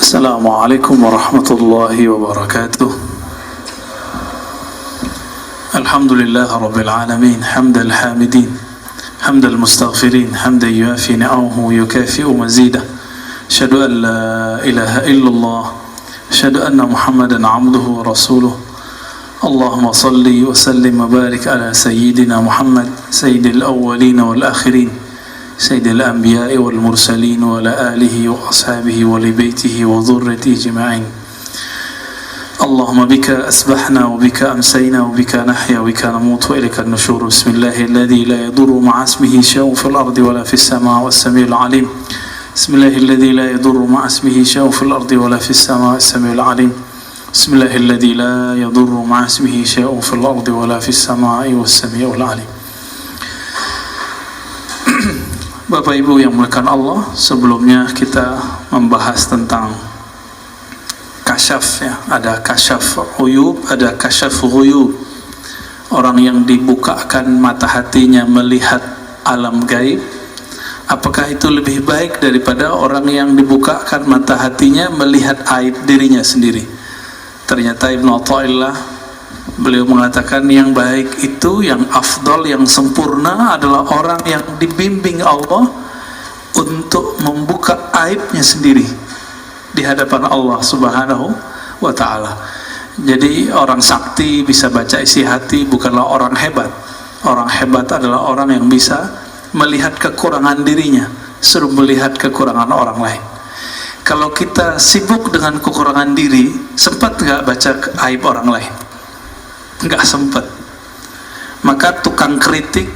السلام عليكم ورحمة الله وبركاته. الحمد لله رب العالمين حمد الحامدين حمد المستغفرين حمدا يوافي نعمه ويكافئ مزيده. أشهد أن لا إله إلا الله أشهد أن محمدا عبده ورسوله. اللهم صل وسلم وبارك على سيدنا محمد سيد الأولين والآخرين سيد الأنبياء والمرسلين وعلى آله وأصحابه ولبيته وذريته أجمعين. اللهم بك أسبحنا وبك أمسينا وبك نحيا وبك نموت وإليك النشور. بسم الله الذي لا يضر مع اسمه شيء في الأرض ولا في السماء والسميع العليم. بسم الله الذي لا يضر مع اسمه شيء في الأرض ولا في السماء والسميع العليم. بسم الله الذي لا يضر مع اسمه شيء في الأرض ولا في السماء والسميع العليم. Bapak Ibu yang dimuliakan Allah, sebelumnya kita membahas tentang kasyaf ya. Ada kasyaf uyub, ada kasyaf ghuyub. Orang yang dibukakan mata hatinya melihat alam gaib. Apakah itu lebih baik daripada orang yang dibukakan mata hatinya melihat aib dirinya sendiri? Ternyata Ibnu Athaillah beliau mengatakan yang baik itu, yang afdal, yang sempurna adalah orang yang dibimbing Allah untuk membuka aibnya sendiri di hadapan Allah Subhanahu wa ta'ala. Jadi orang sakti bisa baca isi hati bukanlah orang hebat. Orang hebat adalah orang yang bisa melihat kekurangan dirinya, suruh melihat kekurangan orang lain. Kalau kita sibuk dengan kekurangan diri, sempat nggak baca aib orang lain? Nggak sempat. Maka tukang kritik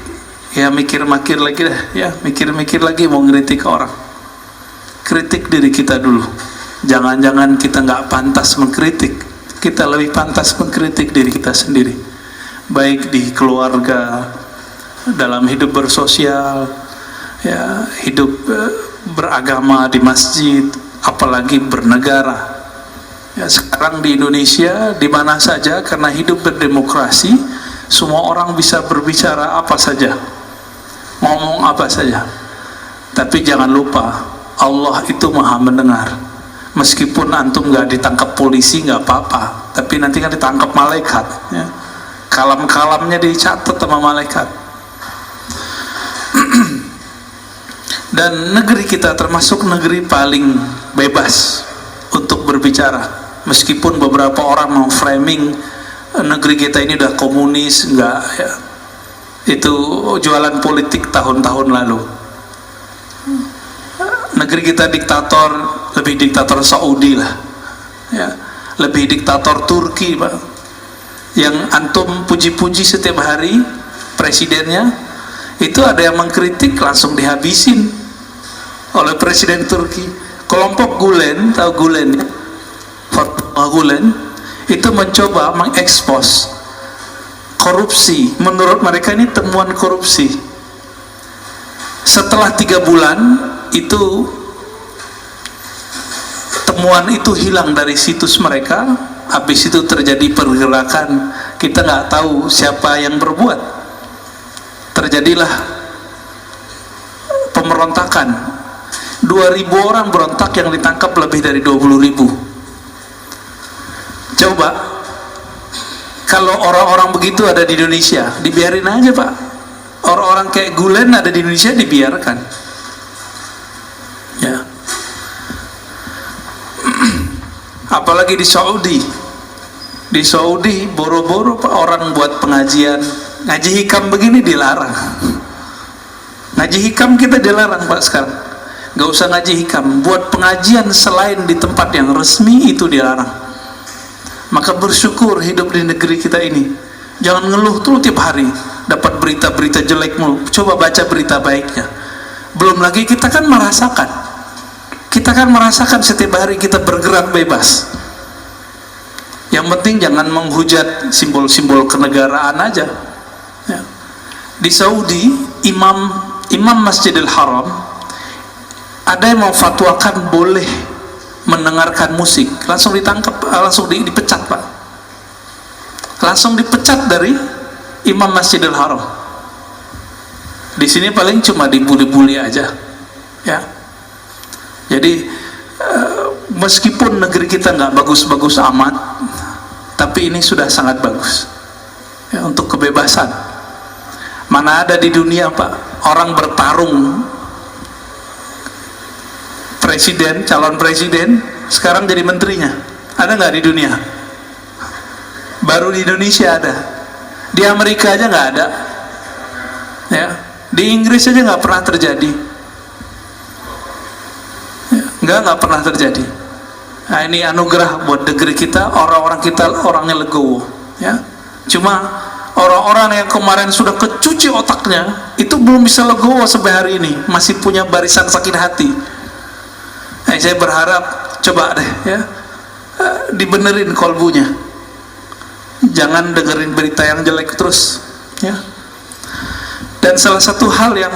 ya mikir-mikir lagi dah, ya mikir-mikir lagi mau ngeritik orang. Kritik diri kita dulu. Jangan-jangan kita nggak pantas mengkritik. Kita lebih pantas mengkritik diri kita sendiri. Baik di keluarga, dalam hidup bersosial, ya hidup beragama di masjid, apalagi bernegara. Ya, sekarang di Indonesia, di mana saja, karena hidup berdemokrasi, semua orang bisa berbicara apa saja, ngomong apa saja. Tapi jangan lupa, Allah itu maha mendengar. Meskipun antum gak ditangkap polisi gak apa-apa, tapi nanti kan ditangkap malaikat ya. Kalam-kalamnya dicatat sama malaikat. Dan negeri kita termasuk negeri paling bebas untuk berbicara. Meskipun beberapa orang mau framing negeri kita ini udah komunis, enggak ya. Itu jualan politik tahun-tahun lalu. Negeri kita diktator, lebih diktator Saudi lah. Ya, lebih diktator Turki, Pak. Yang antum puji-puji setiap hari presidennya, itu ada yang mengkritik langsung dihabisin oleh presiden Turki. Kelompok Gulen, tahu Gulen ya? Gulen itu mencoba mengekspos korupsi. Menurut mereka ini temuan korupsi. Setelah 3 bulan itu temuan itu hilang dari situs mereka. Habis itu terjadi pergerakan, kita nggak tahu siapa yang berbuat. Terjadilah pemberontakan. 2.000 orang berontak, yang ditangkap lebih dari 20.000. Coba kalau orang-orang begitu ada di Indonesia, dibiarin aja Pak. Orang-orang kayak Gulen ada di Indonesia, dibiarkan ya. Apalagi di Saudi. Di Saudi boro-boro Pak, orang buat pengajian ngaji hikam begini dilarang. Ngaji hikam kita dilarang Pak sekarang. Gak usah ngaji hikam, buat pengajian selain di tempat yang resmi itu dilarang. Maka bersyukur hidup di negeri kita ini. Jangan ngeluh tuh tiap hari dapat berita-berita jelek mulu. Coba baca berita baiknya. Belum lagi kita kan merasakan. Kita kan merasakan setiap hari kita bergerak bebas. Yang penting jangan menghujat simbol-simbol kenegaraan aja ya. Di Saudi, imam Masjidil Haram ada yang memfatwakan boleh mendengarkan musik, langsung ditangkap, langsung dipecat Pak. Langsung dipecat dari imam Masjidil Haram. Di sini paling cuma dibully-bully aja ya. Jadi meskipun negeri kita nggak bagus-bagus amat, tapi ini sudah sangat bagus ya, untuk kebebasan. Mana ada di dunia Pak orang bertarung presiden, calon presiden sekarang jadi menterinya? Ada nggak di dunia? Baru di Indonesia ada. Di Amerika aja nggak ada ya, di Inggris aja nggak pernah terjadi ya, nggak pernah terjadi. Nah, ini anugerah buat negeri kita, orang-orang kita orangnya legowo ya. Cuma orang-orang yang kemarin sudah kecuci otaknya itu belum bisa legowo sampai hari ini, masih punya barisan sakit hati. Nah, saya berharap coba deh ya, dibenerin kolbunya, jangan dengerin berita yang jelek terus ya. Dan salah satu hal yang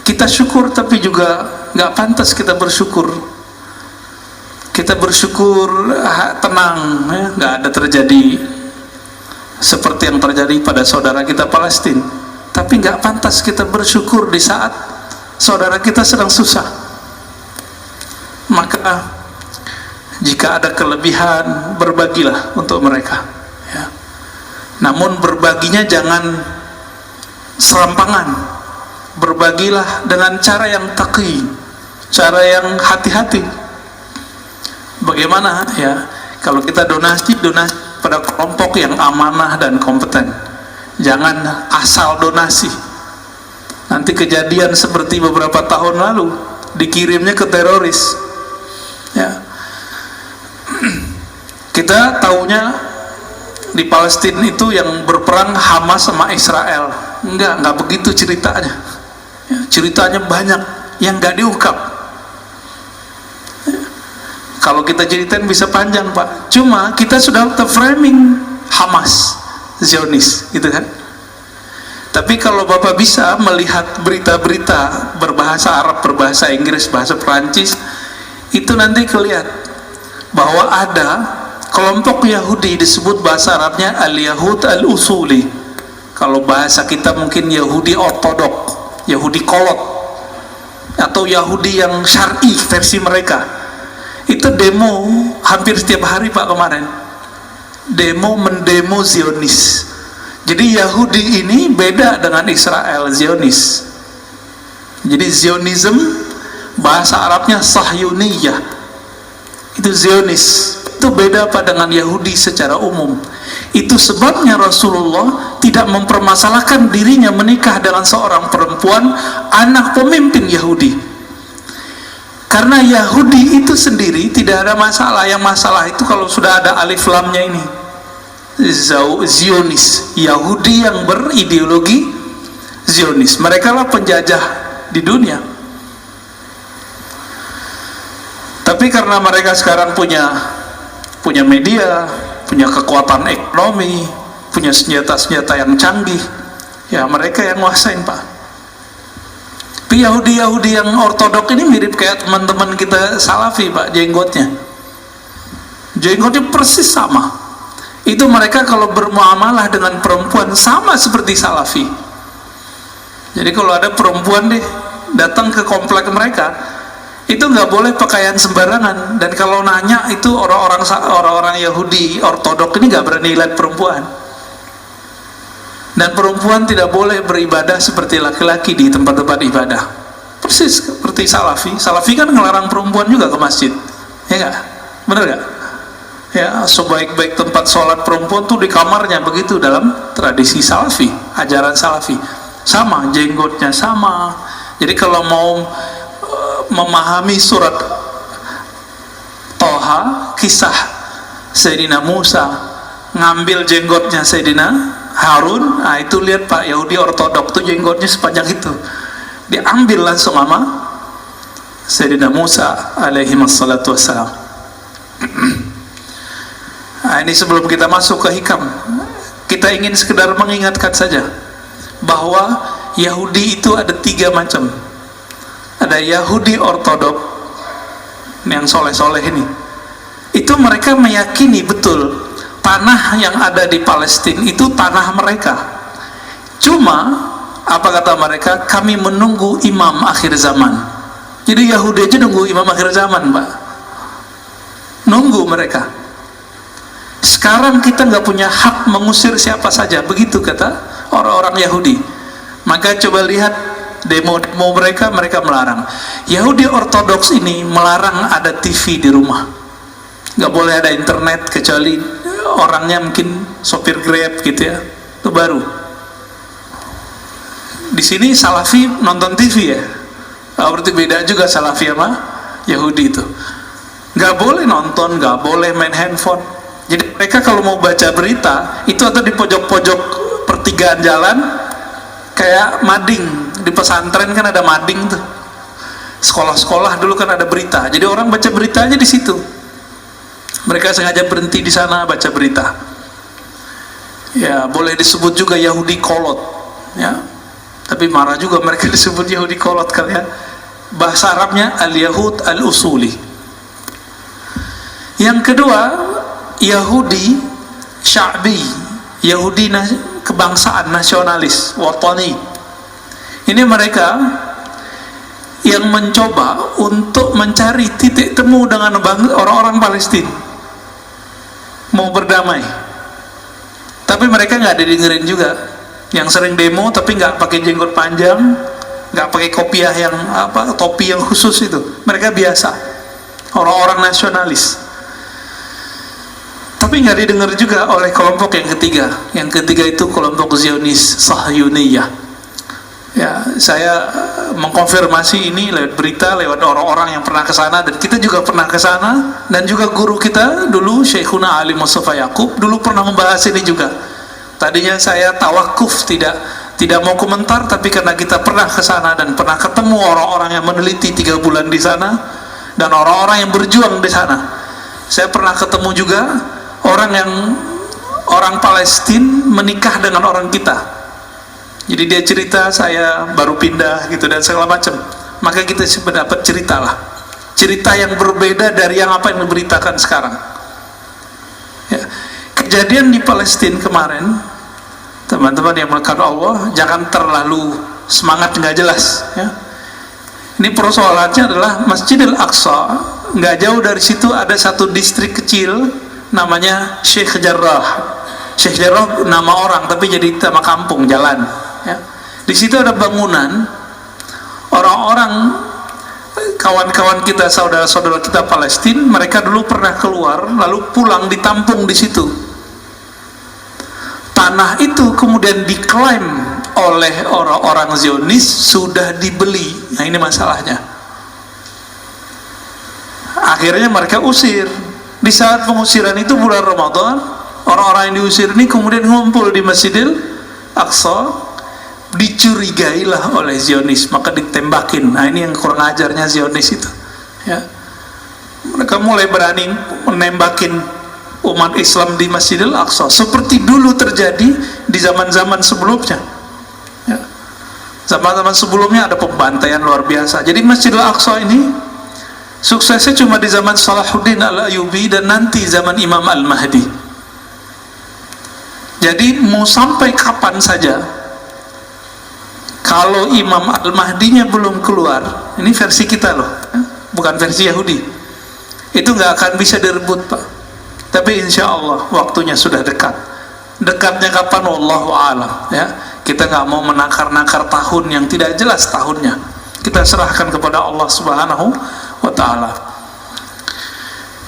kita syukur tapi juga nggak pantas kita bersyukur, kita bersyukur tenang ya, nggak ada terjadi seperti yang terjadi pada saudara kita Palestina. Tapi nggak pantas kita bersyukur di saat saudara kita sedang susah. Maka jika ada kelebihan, berbagilah untuk mereka ya. Namun berbaginya jangan serampangan, berbagilah dengan cara yang taqi, cara yang hati-hati. Bagaimana ya, kalau kita donasi pada kelompok yang amanah dan kompeten, jangan asal donasi. Nanti kejadian seperti beberapa tahun lalu, dikirimnya ke teroris ya. Kita taunya di Palestina itu yang berperang Hamas sama Israel. Enggak begitu ceritanya ya, ceritanya banyak yang nggak diungkap ya. Kalau kita ceritain bisa panjang Pak, cuma kita sudah terframing Hamas, Zionis gitu kan. Tapi kalau Bapak bisa melihat berita-berita berbahasa Arab, berbahasa Inggris, bahasa Perancis, itu nanti kelihatan bahwa ada kelompok Yahudi disebut bahasa Arabnya al-Yahud al-Usuli. Kalau bahasa kita mungkin Yahudi ortodok, Yahudi kolot, atau Yahudi yang syar'i versi mereka. Itu demo hampir setiap hari Pak kemarin, mendemo Zionis. Jadi Yahudi ini beda dengan Israel, Zionis. Jadi Zionism bahasa Arabnya Sahyuniyah, itu Zionis. Itu beda Pak dengan Yahudi secara umum. Itu sebabnya Rasulullah tidak mempermasalahkan dirinya menikah dengan seorang perempuan anak pemimpin Yahudi, karena Yahudi itu sendiri tidak ada masalah. Yang masalah itu kalau sudah ada alif lamnya ini, Zionis, Yahudi yang berideologi Zionis. Mereka lah penjajah di dunia. Tapi karena mereka sekarang punya media, punya kekuatan ekonomi, punya senjata-senjata yang canggih ya, mereka yang nguasain Pak. Tapi Yahudi yang ortodok ini mirip kayak teman-teman kita Salafi Pak, jenggotnya persis sama. Itu mereka kalau bermuamalah dengan perempuan sama seperti Salafi. Jadi kalau ada perempuan datang ke komplek mereka, itu nggak boleh pakaian sembarangan. Dan kalau nanya itu orang-orang Yahudi ortodok ini nggak berani lihat perempuan. Dan perempuan tidak boleh beribadah seperti laki-laki di tempat-tempat ibadah, persis seperti Salafi. Salafi kan ngelarang perempuan juga ke masjid, ya nggak? Bener nggak? Ya, sebaik-baik tempat sholat perempuan tuh di kamarnya, begitu dalam tradisi Salafi, ajaran Salafi. Sama, jenggotnya sama. Jadi kalau mau memahami surat Toha, kisah Sayyidina Musa ngambil jenggotnya Sayyidina Harun, nah itu lihat Pak, Yahudi ortodok tuh jenggotnya sepanjang itu, diambil langsung sama Sayyidina Musa alaihi wassalatu wassalam. Nah, ini sebelum kita masuk ke hikam, kita ingin sekedar mengingatkan saja bahwa Yahudi itu ada 3 macam. Ada Yahudi ortodok yang soleh-soleh ini, itu mereka meyakini betul tanah yang ada di Palestina itu tanah mereka. Cuma apa kata mereka? Kami menunggu imam akhir zaman. Jadi Yahudi aja nunggu imam akhir zaman Pak. nunggu mereka. Sekarang kita nggak punya hak mengusir siapa saja, begitu kata orang-orang Yahudi. Maka coba lihat demo-demo mereka melarang. Yahudi Ortodoks ini melarang ada TV di rumah, nggak boleh ada internet kecuali orangnya mungkin sopir Grab gitu ya, itu baru. Di sini Salafi nonton TV ya, berarti beda juga Salafi sama Yahudi itu. Nggak boleh nonton, nggak boleh main handphone. Jadi mereka kalau mau baca berita itu atau di pojok-pojok pertigaan jalan, kayak mading di pesantren kan ada mading tuh. Sekolah-sekolah dulu kan ada berita. Jadi orang baca beritanya di situ. Mereka sengaja berhenti di sana baca berita. Ya boleh disebut juga Yahudi kolot, ya. Tapi marah juga mereka disebut Yahudi kolot kali ya. Bahasa Arabnya al-Yahud al-Usuli. Yang kedua, Yahudi Sya'bi, Yahudi kebangsaan, nasionalis, watani. Ini mereka yang mencoba untuk mencari titik temu dengan orang-orang Palestina, mau berdamai. Tapi mereka nggak didengerin juga. Yang sering demo tapi nggak pakai jenggot panjang, nggak pakai kopiah yang topi yang khusus itu. Mereka biasa, orang-orang nasionalis. Tapi nggak didengar juga oleh kelompok yang ketiga. Yang ketiga itu kelompok Zionis Sahyuniyah. Ya, saya mengkonfirmasi ini lewat berita, lewat orang-orang yang pernah ke sana, dan kita juga pernah ke sana, dan juga guru kita dulu Syekhuna Ali Mustafa Yaqub dulu pernah membahas ini juga. Tadinya saya tawakuf, tidak mau komentar, tapi karena kita pernah ke sana dan pernah ketemu orang-orang yang meneliti 3 bulan di sana dan orang-orang yang berjuang di sana. Saya pernah ketemu juga orang Palestina menikah dengan orang kita. Jadi dia cerita, saya baru pindah gitu dan segala macam. Maka kita dapat cerita lah, cerita yang berbeda dari yang apa yang diberitakan sekarang. Ya. Kejadian di Palestina kemarin, teman-teman yang melakukan Allah, jangan terlalu semangat nggak jelas. Ya. Ini persoalannya adalah Masjidil Aqsa. Nggak jauh dari situ ada satu distrik kecil namanya Sheikh Jarrah. Sheikh Jarrah nama orang tapi jadi nama kampung, jalan ya. Di situ ada bangunan, orang-orang kawan-kawan kita, saudara-saudara kita Palestina, mereka dulu pernah keluar lalu pulang ditampung di situ. Tanah itu kemudian diklaim oleh orang-orang Zionis sudah dibeli. Nah ini masalahnya. Akhirnya mereka usir. Di saat pengusiran itu bulan Ramadan, orang-orang yang diusir ini kemudian ngumpul di Masjidil Aqsa, dicurigailah oleh Zionis, maka ditembakin. Nah ini yang kurang ajarnya Zionis itu ya. Mereka mulai berani menembakin umat Islam di Masjidil Aqsa seperti dulu terjadi di zaman-zaman sebelumnya ya. Zaman-zaman sebelumnya ada pembantaian luar biasa. Jadi Masjidil Aqsa ini suksesnya cuma di zaman Salahuddin Al-Ayyubi dan nanti zaman Imam Al-Mahdi. Jadi mau sampai kapan saja, kalau Imam Al-Mahdinya belum keluar, ini versi kita loh, bukan versi Yahudi, itu nggak akan bisa direbut Pak. Tapi insya Allah waktunya sudah dekat. Dekatnya kapan? Wallahu a'lam ya. Kita nggak mau menakar-nakar tahun yang tidak jelas tahunnya. Kita serahkan kepada Allah Subhanahu wa ta'ala.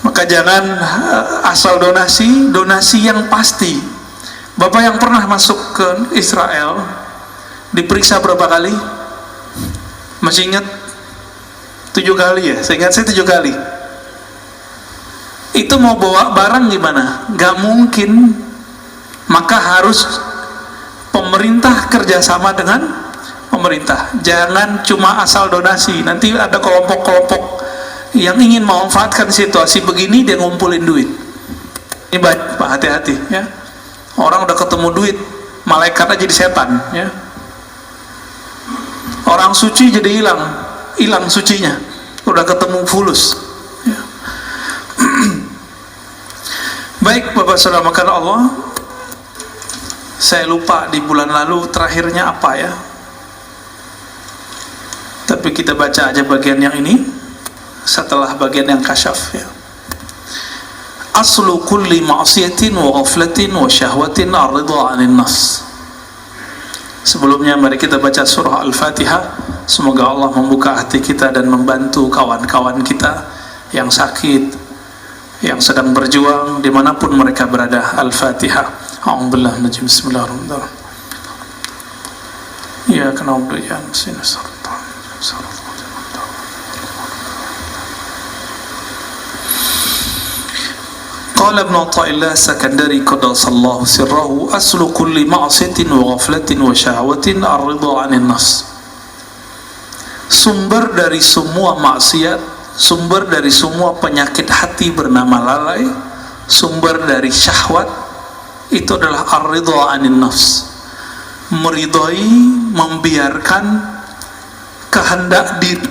Maka jangan asal donasi yang pasti. Bapak yang pernah masuk ke Israel diperiksa berapa kali? Masih ingat? 7 kali ya? Saya ingat saya 7 kali. Itu mau bawa barang gimana? Gak mungkin. Maka harus pemerintah kerjasama dengan pemerintah. Jangan cuma asal donasi. Nanti ada kelompok-kelompok yang ingin memanfaatkan situasi begini, dia ngumpulin duit. Ini baik Pak, hati-hati ya. Orang udah ketemu duit, malaikat aja jadi setan ya. Orang suci jadi hilang sucinya. Udah ketemu fulus ya. Baik Bapak Saudara makan Allah, saya lupa di bulan lalu terakhirnya apa ya, tapi kita baca aja bagian yang ini setelah bagian yang kasyaf ya. aslu kulli ma'siyatin wa ghaflatin wa syahwatin ar-ridha 'anil nafs. Sebelumnya mari kita baca surah Al-Fatihah. Semoga Allah membuka hati kita dan membantu kawan-kawan kita yang sakit, yang sedang berjuang dimanapun mereka berada. Al-Fatihah. A'udzubillahi minasy Bismillahirrahmanirrahim. Ya kana ya Qala Ibn Athaillah Sakandari qaddasallahu sirrahu aslu kulli ma'siyatin wa ghaflatin wa syahwatin ar-ridha 'anil nafs. Sumber dari semua maksiat, sumber dari semua penyakit hati bernama lalai, sumber dari syahwat itu adalah ar-ridha 'anil nafs. Meridhai, membiarkan kehendak diri,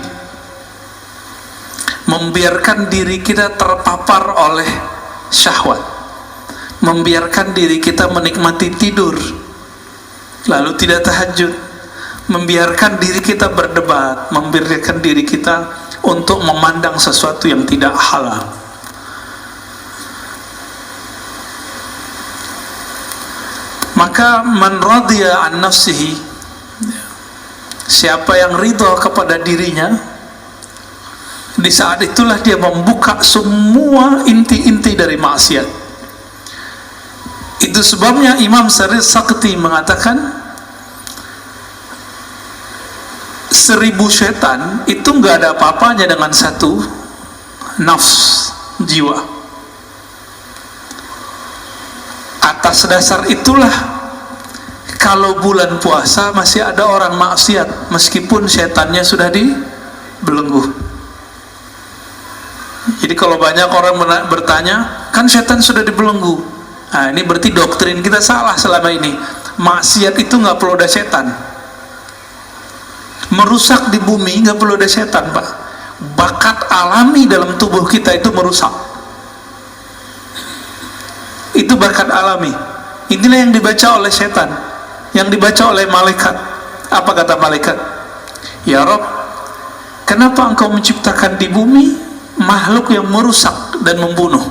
membiarkan diri kita terpapar oleh syahwat, membiarkan diri kita menikmati tidur lalu tidak tahajud, membiarkan diri kita berdebat, membiarkan diri kita untuk memandang sesuatu yang tidak halal. Maka man radiya an nafsihi, siapa yang ridha kepada dirinya, di saat itulah dia membuka semua inti-inti dari maksiat. Itu sebabnya Imam Sarid Sakti mengatakan 1000 setan itu nggak ada apa-apanya dengan satu nafs, jiwa. Atas dasar itulah kalau bulan puasa masih ada orang maksiat meskipun setannya sudah dibelenggu. Jadi kalau banyak orang bertanya, kan setan sudah dibelenggu. Nah, ini berarti doktrin kita salah selama ini. Maksiat itu nggak perlu ada setan. Merusak di bumi nggak perlu ada setan, Pak. Bakat alami dalam tubuh kita itu merusak. Itu bakat alami. Inilah yang dibaca oleh setan, yang dibaca oleh malaikat. Apa kata malaikat? Ya Rabb, kenapa engkau menciptakan di bumi makhluk yang merusak dan membunuh?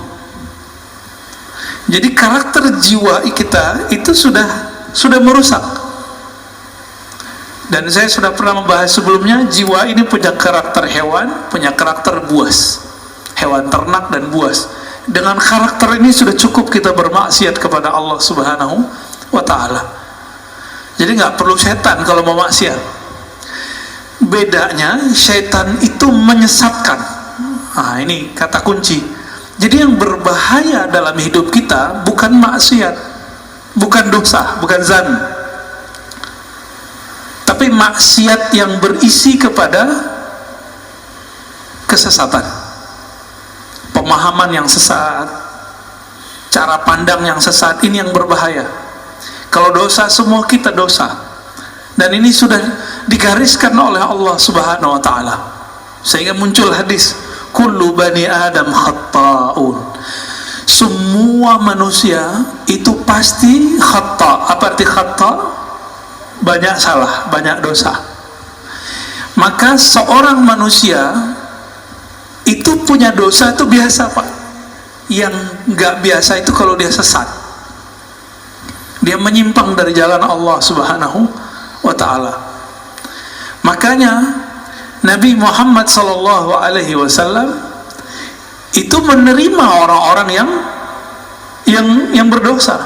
Jadi karakter jiwa kita itu sudah merusak. Dan saya sudah pernah membahas sebelumnya, jiwa ini punya karakter hewan, punya karakter buas, hewan ternak dan buas. Dengan karakter ini sudah cukup kita bermaksiat kepada Allah Subhanahu wa ta'ala. Jadi nggak perlu setan kalau mau maksiat. Bedanya setan itu menyesatkan. Nah, ini kata kunci. Jadi yang berbahaya dalam hidup kita bukan maksiat, bukan dosa, bukan zan, tapi maksiat yang berisi kepada kesesatan, pemahaman yang sesat, cara pandang yang sesat. Ini yang berbahaya. Kalau dosa, semua kita dosa, dan ini sudah digariskan oleh Allah Subhanahu wa ta'ala, sehingga muncul hadis kullu bani adam khatta'un. Semua manusia itu pasti khata'. Apa arti khata'? Banyak salah, banyak dosa. Maka seorang manusia itu punya dosa itu biasa, Pak. Yang nggak biasa itu kalau dia sesat, dia menyimpang dari jalan Allah Subhanahu wa ta'ala. Makanya Nabi Muhammad SAW itu menerima orang-orang yang berdosa,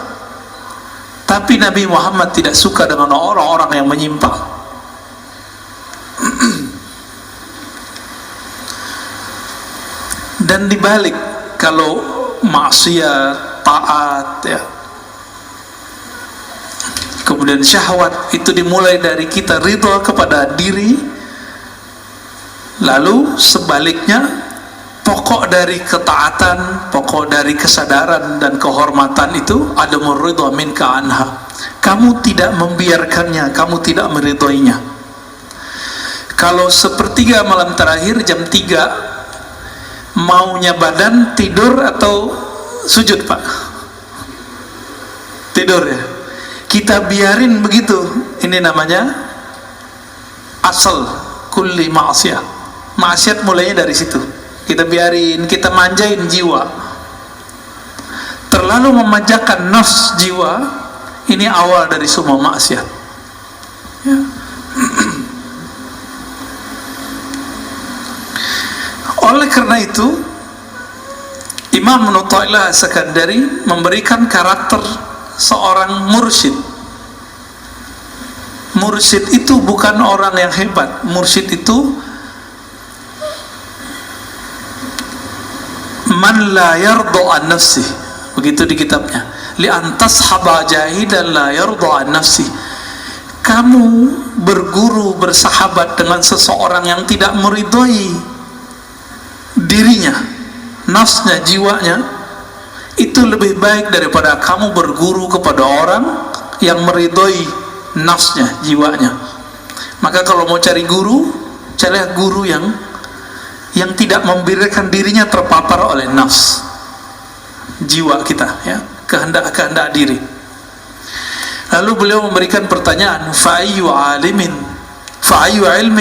tapi Nabi Muhammad tidak suka dengan orang-orang yang menyimpang. Dan dibalik, kalau maksiat, taat, ya, kemudian syahwat, itu dimulai dari kita ridha kepada diri. Lalu sebaliknya, pokok dari ketaatan, pokok dari kesadaran dan kehormatan itu adamur ridha minka anha. Kamu tidak membiarkannya, kamu tidak meridhoinya. Kalau sepertiga malam terakhir jam 3 maunya badan tidur atau sujud, Pak? Tidur, ya. Kita biarin begitu. Ini namanya asal kulli ma'siyah. Maksiat mulainya dari situ. Kita biarin, kita manjain jiwa. terlalu memanjakan nafs jiwa, ini awal dari semua maksiat, ya. Oleh karena itu, Imam Ibnu Athaillah As-Sakandari memberikan karakter seorang mursyid. Mursyid itu bukan orang yang hebat. Mursyid itu man la yarda an nafsih, begitu di kitabnya, li an tashaba jahidan la yarda an nafsih. Kamu berguru, bersahabat dengan seseorang yang tidak meridhoi dirinya, nafsnya, jiwanya, itu lebih baik daripada kamu berguru kepada orang yang meridhoi nafsnya, jiwanya. Maka kalau mau cari guru, carilah guru yang tidak membiarkan dirinya terpapar oleh nafs, jiwa kita, ya, kehendak diri. Lalu beliau memberikan pertanyaan, fa'ayyu ilmin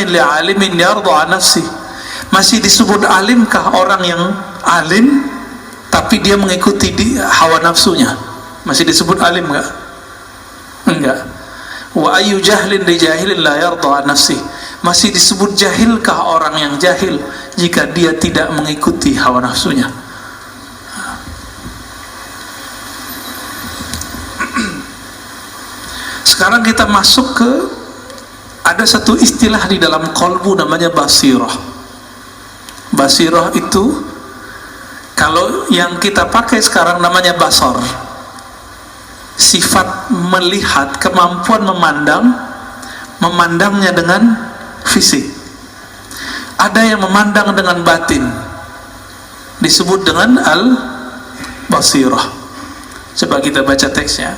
li alimin yarda an nafsi. Masih disebut alimkah orang yang alim tapi dia mengikuti hawa nafsunya? Masih disebut alim enggak? Enggak. Wa ayyu jahlin li jahilin la yarda an nafsi. Masih disebut jahilkah orang yang jahil jika dia tidak mengikuti hawa nafsunya? Sekarang kita masuk ke, ada satu istilah di dalam qalbu namanya basirah. Basirah itu, kalau yang kita pakai sekarang namanya basar. Sifat melihat, kemampuan memandangnya dengan fisik. Ada yang memandang dengan batin, disebut dengan al-basirah. Coba kita baca teksnya.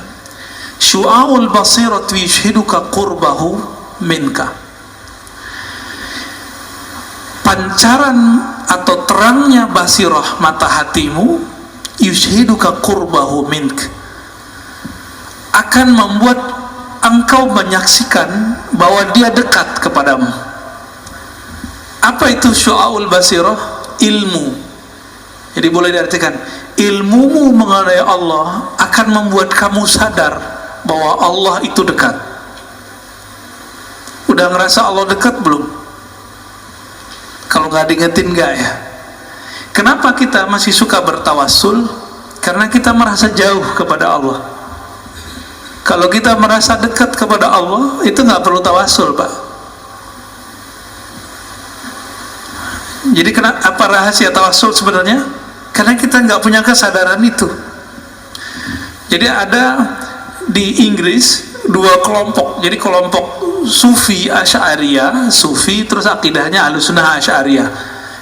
Syu'aul basiratu yashhiduka qurbahu minka. Pancaran atau terangnya basirah mata hatimu, yushhiduka qurbahu mink, akan membuat engkau menyaksikan bahwa dia dekat kepadamu. Apa itu syu'aul basirah? Ilmu. Jadi boleh diartikan, ilmumu mengenai Allah akan membuat kamu sadar bahwa Allah itu dekat. Udah ngerasa Allah dekat belum? Kalau nggak diingetin nggak ya? Kenapa kita masih suka bertawassul? Karena kita merasa jauh kepada Allah. Kalau kita merasa dekat kepada Allah, itu nggak perlu tawassul, Pak. Jadi apa rahasia tawassul sebenarnya? Karena kita nggak punya kesadaran itu. Jadi ada di Inggris dua kelompok. Jadi kelompok Sufi Asy'ariyah, Sufi terus akidahnya Ahlussunnah Asy'ariyah,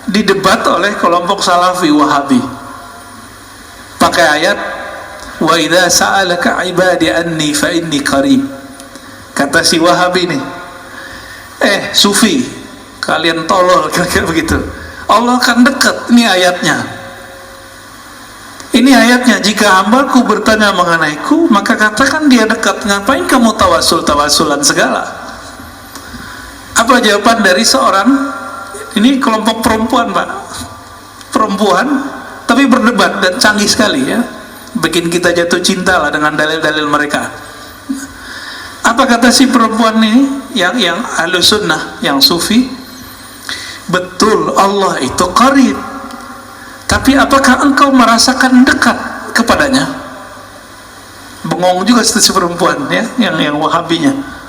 didebat oleh kelompok Salafi Wahabi. Pakai ayat, wa idza sa'alaka ibadi anni fa inni qarib. Kata si Wahabi nih, Sufi, kalian tolol, kira-kira begitu. Allah kan dekat, ini ayatnya. Ini ayatnya, jika hambaku bertanya mengenaiku, maka katakan dia dekat. Ngapain kamu tawassulan segala? Apa jawaban dari seorang, ini kelompok perempuan, Pak, perempuan, tapi berdebat dan canggih sekali, ya, bikin kita jatuh cinta lah dengan dalil-dalil mereka. Apa kata si perempuan ini, yang Ahlussunnah, yang Sufi? Betul, Allah itu qarib, tapi apakah engkau merasakan dekat kepadanya? Bengong juga si perempuan, ya, yang Wahabinya.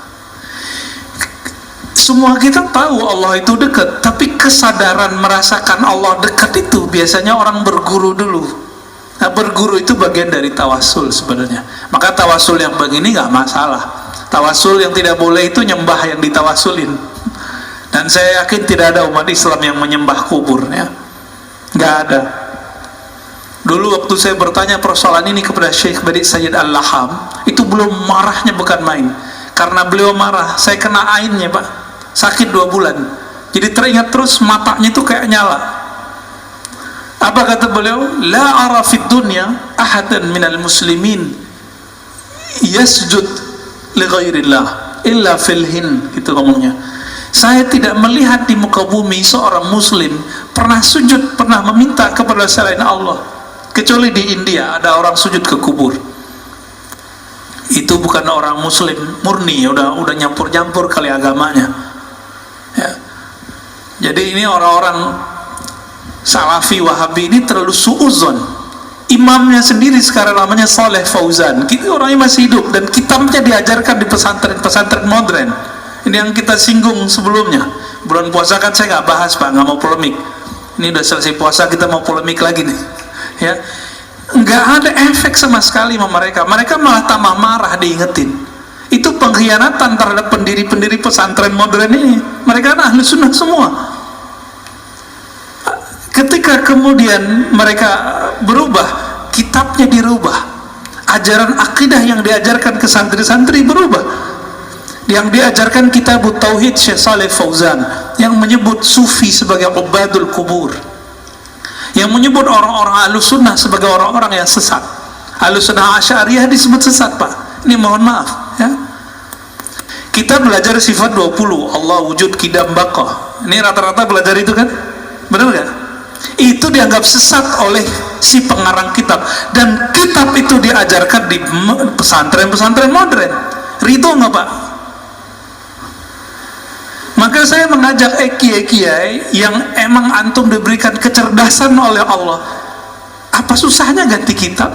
Semua kita tahu Allah itu dekat, tapi kesadaran merasakan Allah dekat itu biasanya orang berguru dulu. Nah, berguru itu bagian dari tawassul sebenarnya. Maka tawassul yang begini nggak masalah. Tawassul yang tidak boleh itu nyembah yang ditawassulin. Dan saya yakin tidak ada umat Islam yang menyembah kubur, ya. Nggak ada. Dulu waktu saya bertanya persoalan ini kepada Syekh Badi Sayyid Al-Laham, itu belum marahnya bukan main. Karena beliau marah, saya kena ainnya, Pak. Sakit 2 bulan. Jadi teringat terus, matanya itu kayak nyala. Apa kata beliau? La ara fid dunya ahadan minal muslimin yasjud li ghairillah illa fil hin, gitu ngomongnya. Saya tidak melihat di muka bumi seorang muslim pernah sujud, pernah meminta kepada selain Allah, Kecuali di India ada orang sujud ke kubur, itu bukan orang muslim murni, udah nyampur-nyampur kali agamanya ya. Jadi ini orang-orang Salafi Wahabi ini terlalu suuzon. Imamnya sendiri sekarang namanya Saleh Fauzan, kita orangnya masih hidup dan kitabnya diajarkan di pesantren-pesantren modern. Ini yang kita singgung sebelumnya. Bulan puasa kan saya nggak bahas Pak, nggak mau polemik. Ini udah selesai puasa kita mau polemik lagi nih ya. Nggak ada efek sama sekali sama mereka. Mereka malah tambah marah diingetin. Itu pengkhianatan terhadap pendiri-pendiri pesantren modern ini. Mereka kan ahli sunnah semua. Ketika kemudian mereka berubah, kitabnya dirubah, ajaran akidah yang diajarkan ke santri-santri berubah. Yang diajarkan kitab Tauhid Syekh Saleh Fauzan yang menyebut sufi sebagai ubadul kubur, yang menyebut orang-orang ahlus sunnah sebagai orang-orang yang sesat. Ahlus sunnah Asy'ariyah disebut sesat Pak, ini mohon maaf ya. Kita belajar sifat 20 Allah wujud kidam baqah, ini rata-rata belajar itu kan, benar gak? Itu dianggap sesat oleh si pengarang kitab, dan kitab itu diajarkan di pesantren-pesantren modern. Ridho nggak Pak? Maka saya mengajak kiai-kiai yang emang antum diberikan kecerdasan oleh Allah, apa susahnya ganti kitab?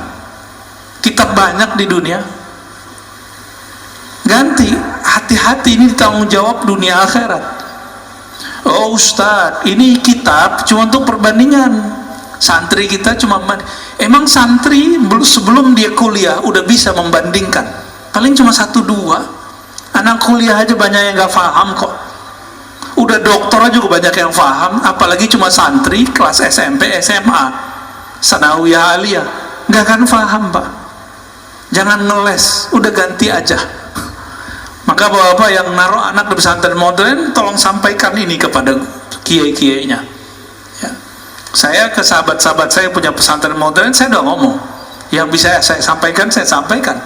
Kitab banyak di dunia, ganti. Hati-hati, ini tanggung jawab dunia akhirat. Oh Ustadz, ini kitab cuma untuk perbandingan. Santri kita cuma emang santri sebelum dia kuliah udah bisa membandingkan, paling cuma 1-2. Anak kuliah aja banyak yang nggak paham kok. Udah dokter juga banyak yang paham, apalagi cuma santri kelas SMP, SMA, sanawiyah, aliyah, nggak akan paham Pak. Jangan ngeles, udah ganti aja. Maka bapak-bapak yang naruh anak di pesantren modern, tolong sampaikan ini kepada kiai-kiainya ya. Saya ke sahabat-sahabat saya punya pesantren modern, saya udah ngomong, yang bisa saya sampaikan, saya sampaikan.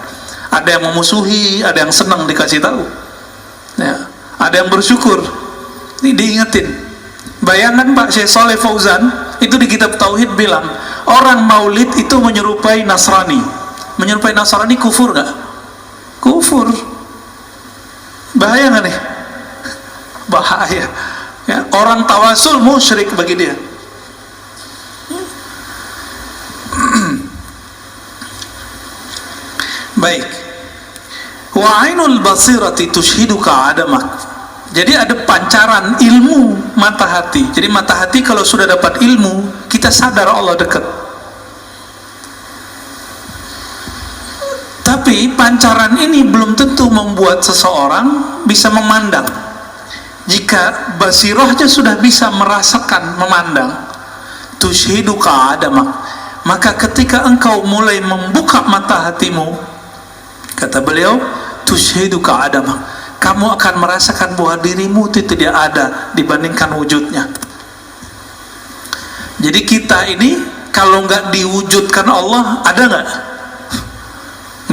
Ada yang memusuhi, ada yang senang dikasih tahu ya. Ada yang bersyukur, ini diingetin. Bayangkan Pak, Syekh Saleh Fauzan itu di kitab Tauhid bilang, orang maulid itu menyerupai Nasrani. Menyerupai Nasrani kufur gak? Kufur. Bahaya nggak nih? Bahaya ya. Orang tawasul musyrik bagi dia. Baik. Wa ainul basirati tushhiduka adamak. Jadi ada pancaran ilmu mata hati. Jadi mata hati kalau sudah dapat ilmu, kita sadar Allah dekat. Tapi pancaran ini belum tentu membuat seseorang bisa memandang. Jika basirohnya sudah bisa merasakan memandang, tushhiduka adamak, maka ketika engkau mulai membuka mata hatimu, kata beliau, tushhiduka adamak, kamu akan merasakan bahwa dirimu itu tidak ada dibandingkan wujudnya. Jadi kita ini kalau nggak diwujudkan Allah, ada nggak?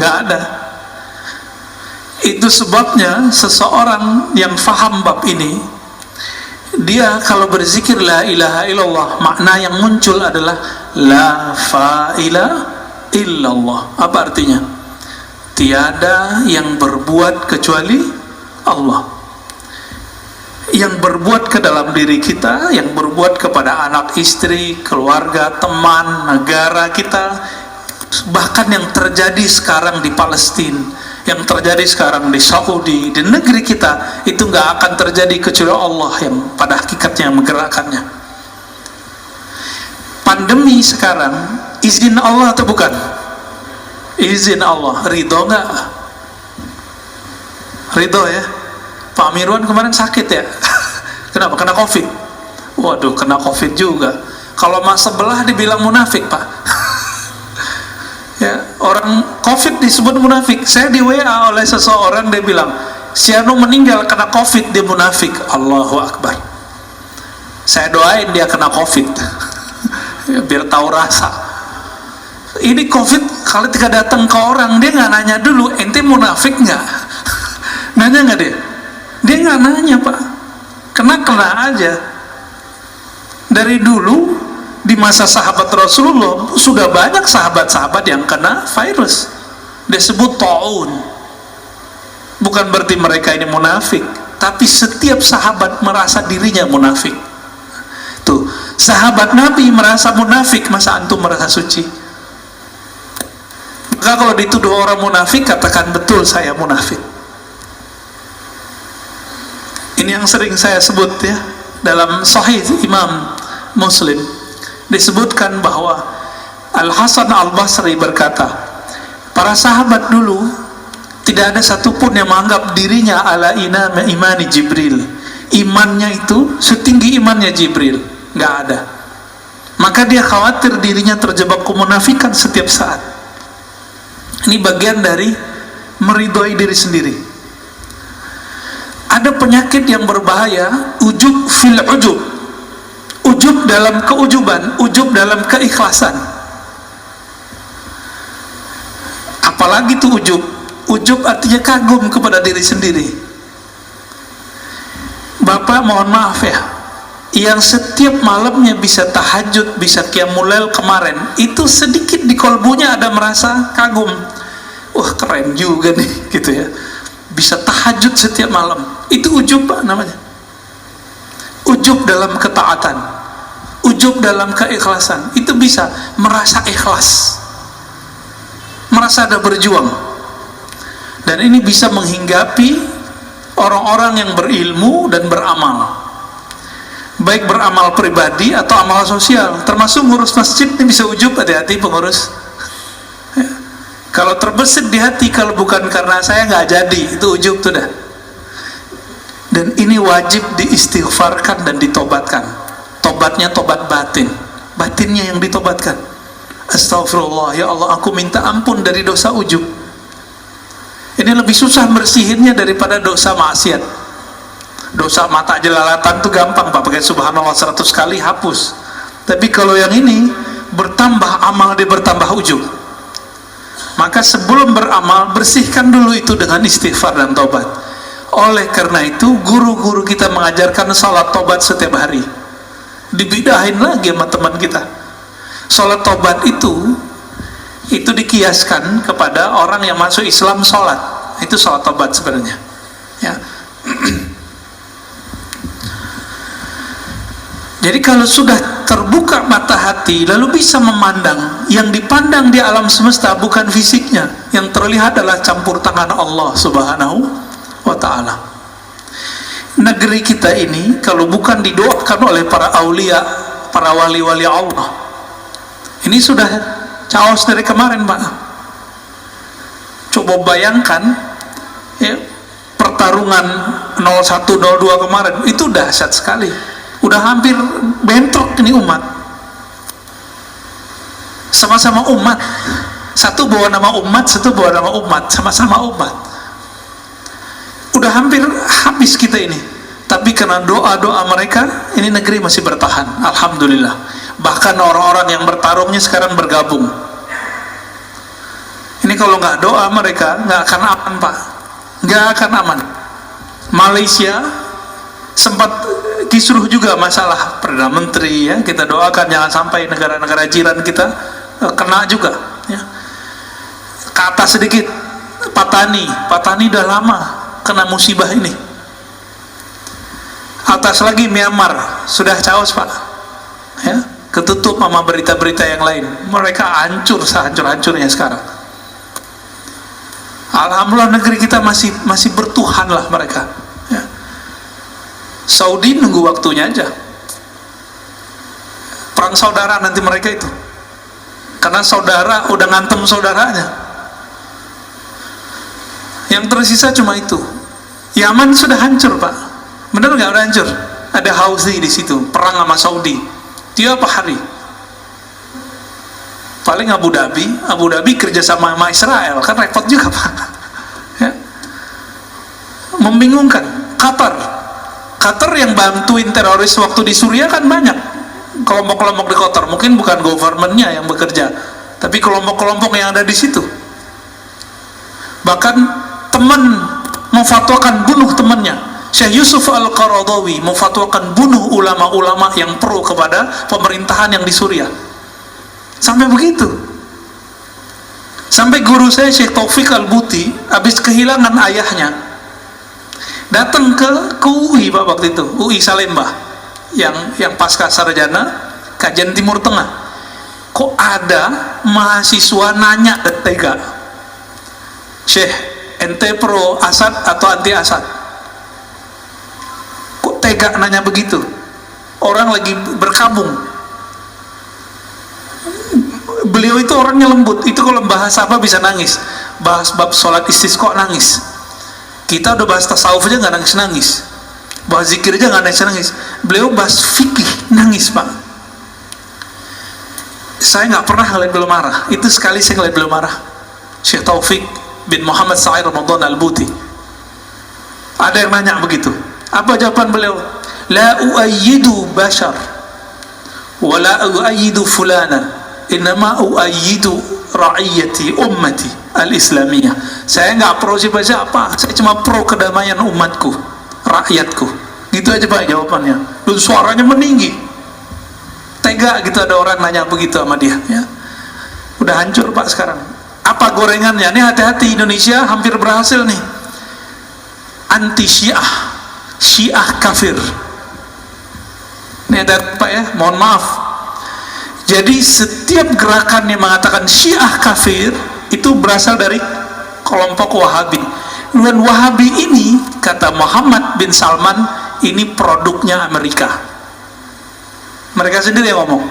Nggak ada. Itu sebabnya seseorang yang faham bab ini, dia kalau berzikir la ilaha illallah, makna yang muncul adalah la fa'ila illallah. Apa artinya? Tiada yang berbuat kecuali Allah. Yang berbuat ke dalam diri kita, yang berbuat kepada anak, istri, keluarga, teman, negara kita, bahkan yang terjadi sekarang di Palestina, yang terjadi sekarang di Saudi, di negeri kita, itu nggak akan terjadi kecuali Allah yang pada hakikatnya yang menggerakkannya. Pandemi sekarang izin Allah atau bukan? Izin Allah. Ridho nggak? Ridho ya. Pak Mirwan kemarin sakit ya. Kenapa? Kena COVID. Waduh, kena COVID juga. Kalau mas sebelah dibilang munafik Pak. Ya, orang COVID disebut munafik. Saya di WA oleh seseorang, dia bilang si Anu meninggal kena COVID, dia munafik. Allahu Akbar. Saya doain dia kena COVID ya, biar tahu rasa. Ini COVID kalau tidak datang ke orang, dia nggak nanya dulu ente munafik nggak? Nanya nggak dia? Dia nggak nanya Pak. Kena aja. Dari dulu Di masa sahabat Rasulullah sudah banyak sahabat-sahabat yang kena virus, disebut ta'un. Bukan berarti mereka ini munafik, tapi setiap sahabat merasa dirinya munafik. Tuh, sahabat Nabi merasa munafik, masa antum merasa suci? Maka kalau dituduh orang munafik, katakan betul saya munafik. Ini yang sering saya sebut ya, dalam Sahih Imam Muslim disebutkan bahwa Al-Hasan Al-Basri berkata, para sahabat dulu tidak ada satupun yang menganggap dirinya ala imani Jibril. Imannya itu setinggi imannya Jibril, nggak ada. Maka dia khawatir dirinya terjebak kemunafikan setiap saat. Ini bagian dari meridhoi diri sendiri. Ada penyakit yang berbahaya, ujub fil ujub. Ujub dalam keujuban, ujub dalam keikhlasan. Apalagi tuh ujub? Ujub artinya kagum kepada diri sendiri. Bapak mohon maaf ya, yang setiap malamnya bisa tahajud, bisa qiyamul lail kemarin, itu sedikit di kolbunya ada merasa kagum. Wah keren juga nih, gitu ya. Bisa tahajud setiap malam. Itu ujub Pak namanya. Ujub dalam ketaatan, ujub dalam keikhlasan. Itu bisa merasa ikhlas, merasa ada berjuang. Dan ini bisa menghinggapi orang-orang yang berilmu dan beramal, baik beramal pribadi atau amal sosial. Termasuk ngurus masjid ini bisa ujub. Hati-hati pengurus ya. Kalau terbesit di hati, kalau bukan karena saya nggak jadi, itu ujub tuh dah. Dan ini wajib diistighfarkan dan ditobatkan. Tobatnya tobat batin, batinnya yang ditobatkan. Astagfirullah, ya Allah aku minta ampun dari dosa ujub. Ini lebih susah bersihinnya daripada dosa maksiat. Dosa mata jelalatan tuh gampang Pak, pakai subhanallah 100 kali hapus. Tapi kalau yang ini bertambah amal, dia bertambah ujub. Maka sebelum beramal, bersihkan dulu itu dengan istighfar dan tobat. Oleh karena itu guru-guru kita mengajarkan salat tobat setiap hari. Dibidahin lagi sama teman kita. Salat tobat itu dikiaskan kepada orang yang masuk Islam sholat. Itu salat tobat sebenarnya ya. Jadi kalau sudah terbuka mata hati, lalu bisa memandang, yang dipandang di alam semesta bukan fisiknya, yang terlihat adalah campur tangan Allah Subhanahu wa ta'ala. Negeri kita ini kalau bukan didoakan oleh para aulia, para wali-wali Allah, ini sudah chaos dari kemarin Pak. Coba bayangkan ya, pertarungan 0102 kemarin itu dahsyat sekali. Udah hampir bentrok ini umat, sama-sama umat, satu bawa nama umat, satu bawa nama umat, sama-sama umat. Udah hampir habis kita ini, tapi karena doa-doa mereka, ini negeri masih bertahan, alhamdulillah. Bahkan orang-orang yang bertarungnya sekarang bergabung. Ini kalau nggak doa mereka nggak akan aman Pak, nggak akan aman. Malaysia sempat kisruh juga masalah Perdana Menteri ya, kita doakan jangan sampai negara-negara jiran kita kena juga ya. Ke atas sedikit Patani udah lama kena musibah ini. Atas lagi Myanmar sudah chaos Pak ya, ketutup sama berita-berita yang lain. Mereka hancur sehancur-hancurnya sekarang. Alhamdulillah negeri kita masih bertuhan lah mereka ya. Saudi nunggu waktunya aja, perang saudara nanti mereka itu, karena saudara udah ngantem saudaranya. Yang tersisa cuma itu. Yaman sudah hancur Pak, bener nggak? Udah hancur. Ada Houthi di situ, perang sama Saudi tiap hari. Paling Abu Dhabi kerjasama sama Israel, kan repot juga Pak ya. Membingungkan. Qatar yang bantuin teroris waktu di Suriah kan banyak kelompok-kelompok di Qatar, mungkin bukan governmentnya yang bekerja, tapi kelompok-kelompok yang ada di situ. Bahkan teman memfatwakan bunuh temannya, Syekh Yusuf Al-Qaradawi memfatwakan bunuh ulama-ulama yang pro kepada pemerintahan yang di Suriah. Sampai begitu. Sampai guru saya Syekh Taufik Al-Buti habis kehilangan ayahnya, datang ke UI Pak waktu itu, UI Salemba, yang pasca sarjana kajian Timur Tengah. Kok ada mahasiswa nanya dan tega, Syekh, ente pro Asad atau anti Asad? Kok tega nanya begitu? Orang lagi berkabung. Beliau itu orangnya lembut. Itu kalau bahas apa bisa nangis. Bahas bab sholat istisqa nangis. Kita udah bahas tasawuf aja nggak nangis-nangis. Bahas zikir aja nggak nangis-nangis. Beliau bahas fikih nangis Pak. Saya nggak pernah ngeliat beliau marah. Itu sekali saya ngeliat beliau marah. Syekh Taufik bin Muhammad Sa'id Ramadan Al-Buti. Ada yang nanya begitu. Apa jawaban beliau? La uayyidu bashar wa la uayyidu fulana, innama uayyidu ra'iyati ummati al-islamiyah. Saya nggak pro siapa-siapa, saya cuma pro kedamaian umatku, rakyatku. Gitu aja Pak jawabannya. Dan suaranya meninggi. Tega gitu ada orang nanya begitu sama dia, ya. Udah hancur Pak sekarang. Apa gorengannya? Nih hati-hati, Indonesia hampir berhasil nih. Anti Syiah, Syiah kafir. Ini ada Pak ya, mohon maaf. Jadi setiap gerakan yang mengatakan Syiah kafir itu berasal dari kelompok Wahabi. Dan Wahabi ini, kata Muhammad bin Salman, ini produknya Amerika. Mereka sendiri yang ngomong.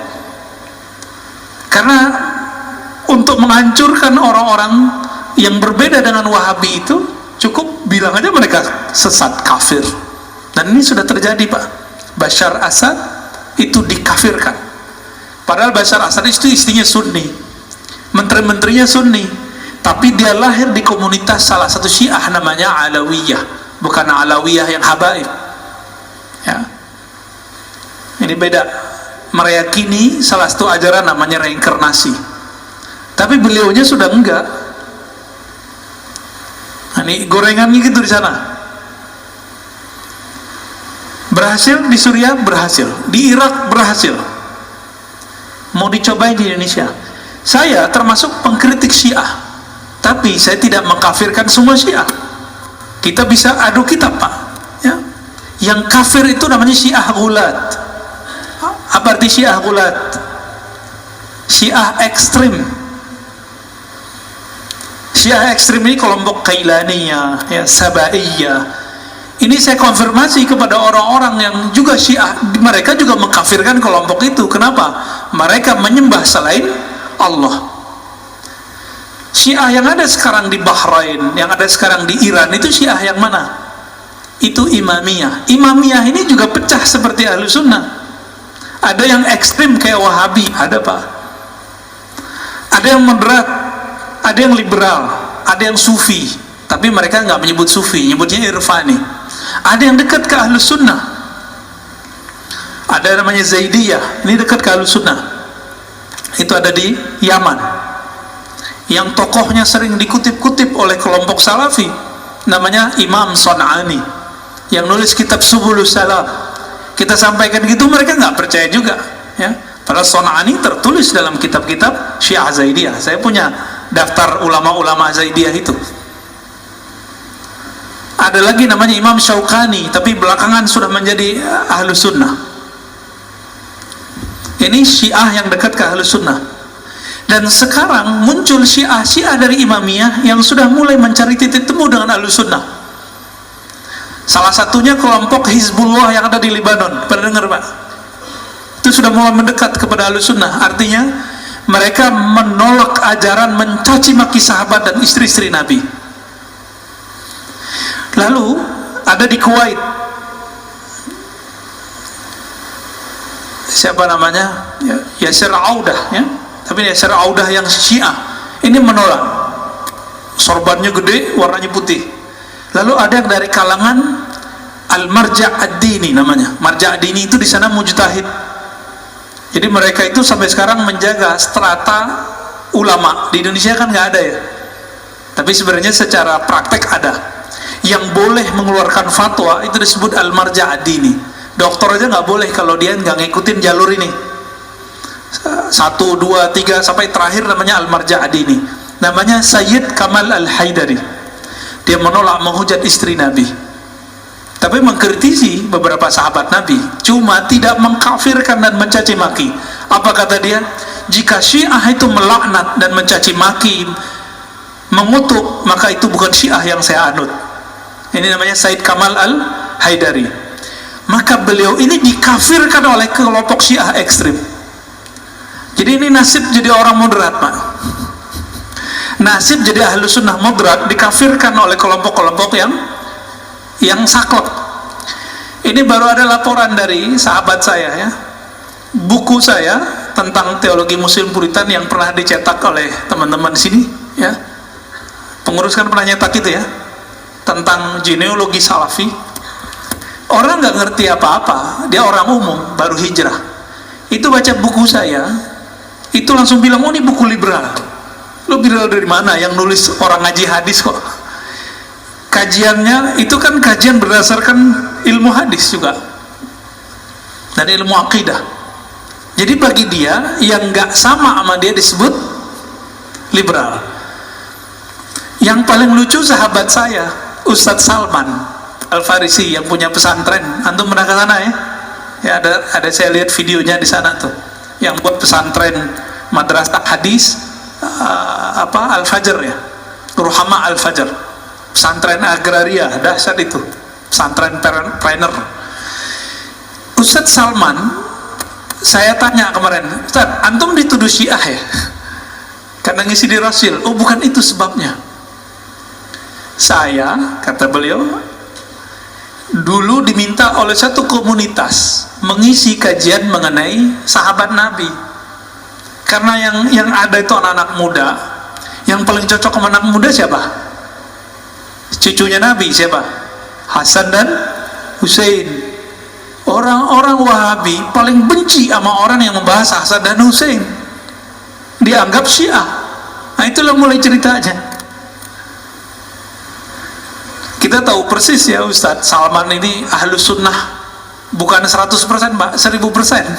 Karena untuk menghancurkan orang-orang yang berbeda dengan Wahabi itu, cukup bilang aja mereka sesat, kafir. Dan ini sudah terjadi Pak. Bashar Assad itu dikafirkan. Padahal Bashar Assad itu istrinya Sunni, menteri-menterinya Sunni, tapi dia lahir di komunitas salah satu Syiah namanya Alawiyah, bukan Alawiyah yang habaib, ya. Ini beda. Meyakini salah satu ajaran namanya reinkarnasi, tapi beliaunya sudah enggak. Nah, ini gorengannya gitu di sana. Berhasil di Suriah, berhasil di Irak, berhasil. Mau dicobain di Indonesia. Saya termasuk pengkritik Syiah, tapi saya tidak mengkafirkan semua Syiah. Kita bisa adu kitab Pak, ya. Yang kafir itu namanya Syiah Ghulat. Apa arti Syiah Ghulat? Syiah ekstrim. Syiah ekstrim ini kelompok Kailaniyah, ya, Sabaiyah. Ini saya konfirmasi kepada orang-orang yang juga Syiah, mereka juga mengkafirkan kelompok itu. Kenapa? Mereka menyembah selain Allah. Syiah yang ada sekarang di Bahrain, yang ada sekarang di Iran, itu Syiah yang mana? Itu Imamiyah. Imamiyah ini juga pecah seperti Ahlus Sunnah. Ada yang ekstrim kayak Wahabi, ada Pak. Ada yang moderat, ada yang liberal, ada yang Sufi. Tapi mereka nggak menyebut Sufi, nyebutnya Irfani. Ada yang dekat ke Ahlus Sunnah. Ada namanya Zaidiyah, ini dekat ke Ahlus Sunnah. Itu ada di Yaman. Yang tokohnya sering dikutip-kutip oleh kelompok Salafi, namanya Imam Son'ani, yang nulis kitab Subulus Salam. Kita sampaikan gitu, mereka nggak percaya juga, ya. Padahal Son'ani tertulis dalam kitab-kitab Syiah Zaidiyah. Saya punya daftar ulama-ulama Zaidiyah itu. Ada lagi namanya Imam Syaukani, tapi belakangan sudah menjadi Ahlus Sunnah. Ini Syiah yang dekat ke Ahlus Sunnah. Dan sekarang muncul Syiah dari Imamiyah yang sudah mulai mencari titik temu dengan Ahlus Sunnah. Salah satunya kelompok Hizbullah yang ada di Lebanon. Pernah dengar Pak? Itu sudah mulai mendekat kepada Ahlus Sunnah. Artinya mereka menolak ajaran mencaci maki sahabat dan istri-istri Nabi. Lalu ada di Kuwait, siapa namanya? Yasir Audah, ya. Tapi Yasir Audah yang Syiah ini menolak. Sorbannya gede, warnanya putih. Lalu ada yang dari kalangan Al-Marja' Ad-Dini namanya. Marja' Ad-Dini itu di sana mujtahid. Jadi mereka itu sampai sekarang menjaga strata ulama. Di Indonesia kan nggak ada ya. Tapi sebenarnya secara praktek ada. yang boleh mengeluarkan fatwa itu disebut al-marja' ad-dini. Dokter aja nggak boleh kalau dia nggak ngikutin jalur ini. 1, 2, 3 sampai terakhir namanya al-marja' ad-dini. Namanya Sayyid Kamal Al-Haidari. Dia menolak menghujat istri Nabi, tapi mengkritisi beberapa sahabat Nabi, cuma tidak mengkafirkan dan mencaci maki. Apa kata dia? Jika Syiah itu melaknat dan mencaci maki, mengutuk, maka itu bukan Syiah yang saya anut. Ini namanya Sayyid Kamal Al-Haidari. Maka beliau ini dikafirkan oleh kelompok Syiah ekstrim. Jadi ini nasib jadi orang moderat, Pak. Nasib jadi ahlu sunnah moderat dikafirkan oleh kelompok-kelompok yang saklek. Ini baru ada laporan dari sahabat saya, ya. Buku saya tentang teologi Muslim Puritan yang pernah dicetak oleh teman-teman di sini, ya. Pengurus kan pernah nyetak itu, ya, tentang genealogi Salafi. Orang nggak ngerti apa-apa, dia orang umum baru hijrah, itu baca buku saya, itu langsung bilang, oh ini buku liberal. Lo liberal dari mana? Yang nulis orang ngaji hadis kok. Kajiannya itu kan kajian berdasarkan ilmu hadis juga dan ilmu akidah. Jadi bagi dia yang nggak sama dia disebut liberal. Yang paling lucu sahabat saya Ustadz Salman Al-Farisi yang punya pesantren. Antum pernah ke sana, ya? Ya, ada saya lihat videonya di sana tuh, yang buat pesantren madrasah hadis Al-Fajr, ya, Ruhama Al-Fajr, pesantren agraria dahsyat itu, pesantren trainer. Ustadz Salman, saya tanya kemarin, Ustadz, antum dituduh Syiah, ya, karena ngisi di Rasul. Oh, bukan itu sebabnya. Saya, kata beliau, dulu diminta oleh satu komunitas mengisi kajian mengenai sahabat Nabi, karena yang ada itu anak-anak muda. Yang paling cocok sama anak muda siapa? Cucunya Nabi, siapa? Hasan dan Husain. Orang-orang Wahabi paling benci sama orang yang membahas Hasan dan Husain, dianggap Syiah. Nah, itulah mulai ceritanya. Kita tahu persis, ya, Ustadz Salman ini ahlu sunnah bukan 100%, Pak, 1000%.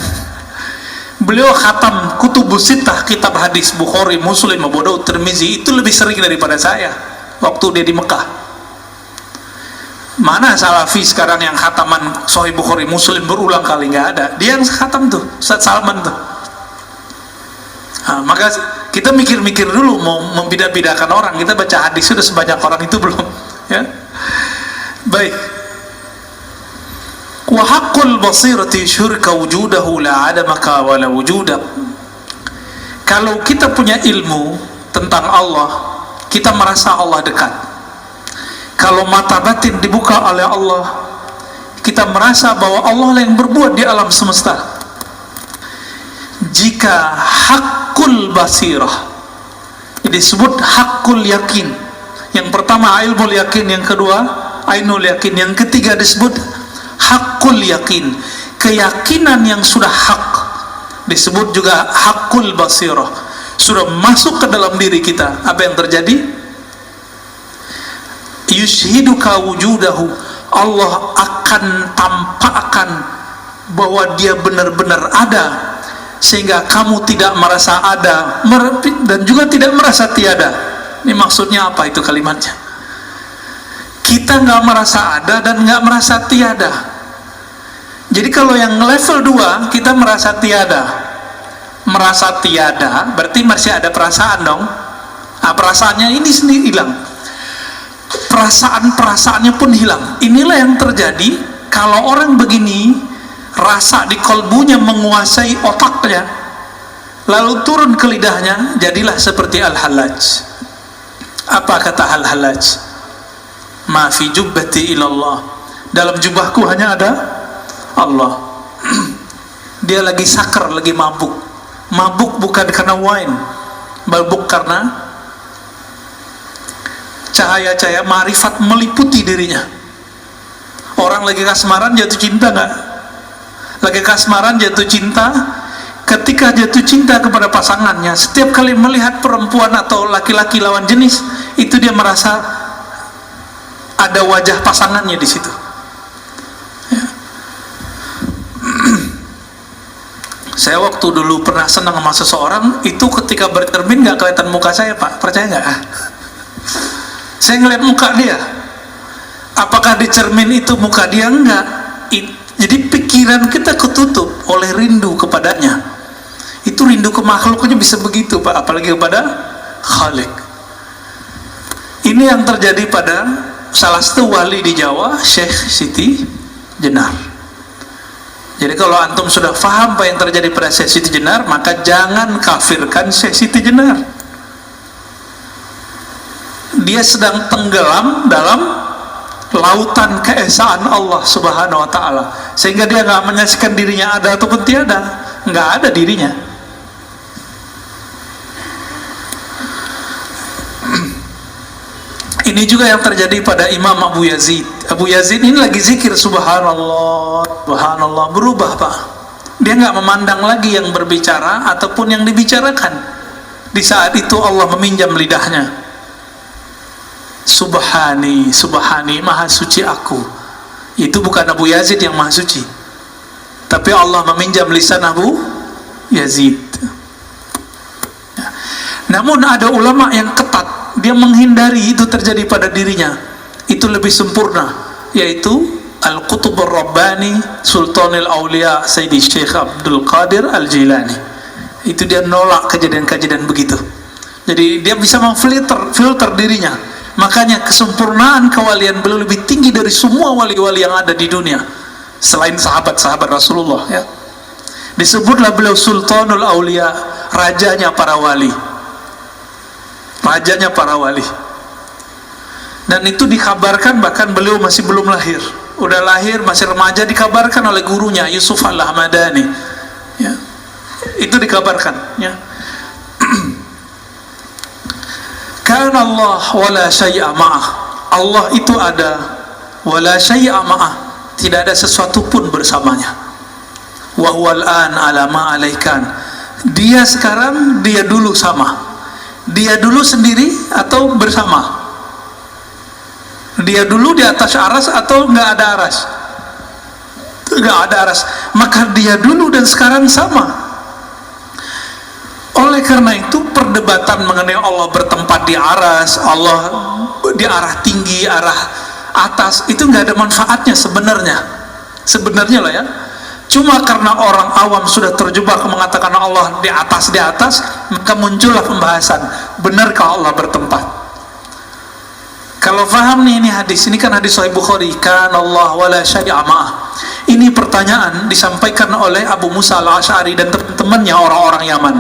Beliau khatam kutubus sittah, kitab hadis Bukhari, Muslim, Abu Daud, Tirmizi, itu lebih sering daripada saya waktu dia di Mekah. Mana Salafi sekarang yang khataman Sahih Bukhari, Muslim berulang kali? Nggak ada. Dia yang khatam tuh, Ustadz Salman tuh. Nah, maka kita mikir-mikir dulu mau membidah-bidahkan orang. Kita baca hadis sudah sebanyak orang itu belum, ya? Baik. Wa haqqul basirati syurka wujudahu la adamaka wa la wujudak. Kalau kita punya ilmu tentang Allah, kita merasa Allah dekat. Kalau mata batin dibuka oleh Allah, kita merasa bahwa Allah lah yang berbuat di alam semesta. Jika haqqul basirah disebut haqqul yakin. Yang pertama ilmu yakin, yang kedua ainul yakin, yang ketiga disebut hakul yakin, keyakinan yang sudah hak, disebut juga hakul basirah, sudah masuk ke dalam diri kita. Apa yang terjadi? Yushhiduka wujudahu, Allah akan tampakkan bahwa dia benar-benar ada, sehingga kamu tidak merasa ada dan juga tidak merasa tiada. Ini maksudnya apa itu kalimatnya? Kita nggak merasa ada dan nggak merasa tiada. Jadi kalau yang level 2 kita merasa tiada. Merasa tiada berarti masih ada perasaan dong. Nah, perasaannya ini sendiri hilang. Perasaan-perasaannya pun hilang. Inilah yang terjadi kalau orang begini, rasa di kolbunya menguasai otaknya, lalu turun ke lidahnya, jadilah seperti Al-Hallaj. Apa kata Al-Hallaj? Ma fi jubbati ilallah, dalam jubahku hanya ada Allah. Dia lagi sakar, lagi mabuk. Mabuk bukan karena wine, mabuk karena cahaya-cahaya marifat meliputi dirinya. Orang lagi kasmaran jatuh cinta nggak? Lagi kasmaran jatuh cinta, ketika jatuh cinta kepada pasangannya, setiap kali melihat perempuan atau laki-laki lawan jenis, itu dia merasa ada wajah pasangannya di situ. Ya. Saya waktu dulu pernah senang sama seseorang, itu ketika bercermin nggak kelihatan muka saya, Pak. Percaya nggak? Saya ngeliat muka dia. Apakah di cermin itu muka dia? Enggak. Jadi pikiran kita ketutup oleh rindu kepadanya. Itu rindu ke makhluknya bisa begitu, Pak. Apalagi kepada Khalik. Ini yang terjadi pada salah satu wali di Jawa, Syekh Siti Jenar. Jadi kalau antum sudah faham apa yang terjadi pada Syekh Siti Jenar, maka jangan kafirkan Syekh Siti Jenar. Dia sedang tenggelam dalam lautan keesaan Allah Subhanahu wa ta'ala, sehingga dia nggak menyaksikan dirinya ada ataupun tiada, nggak ada dirinya. Ini juga yang terjadi pada Imam Abu Yazid. Abu Yazid ini lagi zikir, subhanallah, subhanallah, berubah, Pak. Dia nggak memandang lagi yang berbicara ataupun yang dibicarakan. Di saat itu Allah meminjam lidahnya. Subhani, subhani, maha suci aku. Itu bukan Abu Yazid yang maha suci, tapi Allah meminjam lisan Abu Yazid. Namun ada ulama yang ketat, dia menghindari itu terjadi pada dirinya. Itu lebih sempurna, yaitu Al-Qutub Ar-Rabbani Sultanul Aulia Sayyidi Syekh Abdul Qadir Al-Jilani. Itu dia nolak kejadian-kejadian begitu. Jadi dia bisa filter dirinya. Makanya kesempurnaan kewalian beliau lebih tinggi dari semua wali-wali yang ada di dunia selain sahabat-sahabat Rasulullah, ya. Disebutlah beliau Sultanul Aulia, rajanya para wali. Rajanya para wali. Dan itu dikabarkan bahkan beliau masih belum lahir. Udah lahir, masih remaja, dikabarkan oleh gurunya Yusuf Al-Ahmadani, ya. Itu dikabarkan, ya. Kana Allah wala syai'a ma'ah. Allah itu ada, wala syai'a ma'ah, tidak ada sesuatu pun bersamanya. Wa huwal an ala ma alaikan. Dia sekarang, dia dulu sama. Dia dulu sendiri atau bersama? Dia dulu di atas aras atau nggak ada aras? Nggak ada aras. Maka dia dulu dan sekarang sama. Oleh karena itu perdebatan mengenai Allah bertempat di aras, Allah di arah tinggi, arah atas, itu nggak ada manfaatnya sebenarnya. Sebenarnya lah, ya. Cuma karena orang awam sudah terjebak mengatakan Allah di atas, maka muncullah pembahasan, benarkah Allah bertempat? Kalau faham nih, ini hadis, ini kan hadis Sahih Bukhari, kan Allah wala syai'a ma'ah. Ini pertanyaan disampaikan oleh Abu Musa Al-Asy'ari dan teman-temannya orang-orang Yaman.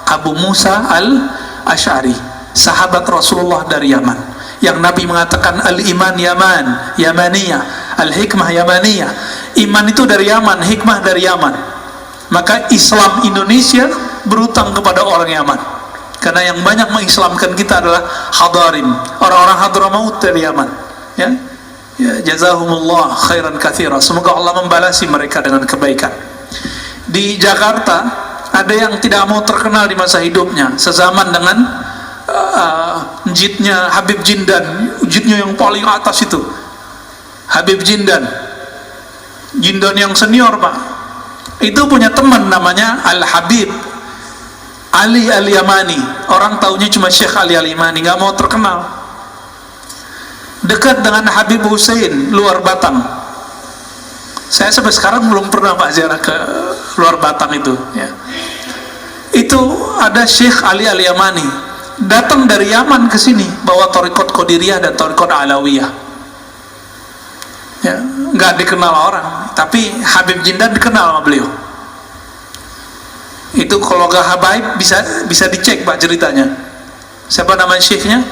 Abu Musa Al-Asy'ari, sahabat Rasulullah dari Yaman, yang Nabi mengatakan al-iman Yaman, Yamaniyah, al-hikmah Yamaniyah. Iman itu dari Yaman, hikmah dari Yaman. Maka Islam Indonesia berutang kepada orang Yaman, karena yang banyak mengislamkan kita adalah hadarin, orang-orang Hadramaut dari Yaman, ya. Ya, jazahumullah khairan katsira. Semoga Allah membalasi mereka dengan kebaikan. Di Jakarta ada yang tidak mau terkenal di masa hidupnya, sezaman dengan jidnya Habib Jindan, jidnya yang paling atas itu, Habib Jindan yang senior, Pak. Itu punya teman namanya Al-Habib Ali Al-Yamani. Orang taunya cuma Syekh Ali Al-Yamani, nggak mau terkenal. Dekat dengan Habib Hussein luar Batang. Saya sampai sekarang belum pernah, Pak, ziarah ke luar Batang itu, ya. Itu ada Syekh Ali Al-Yamani datang dari Yaman ke sini bawa thariqat Qadiriyah dan thariqat Alawiyah. Ya, nggak dikenal orang, tapi Habib Jindan dikenal sama beliau. Itu kalau nggak habaib bisa dicek, Pak, ceritanya. Siapa nama syekhnya?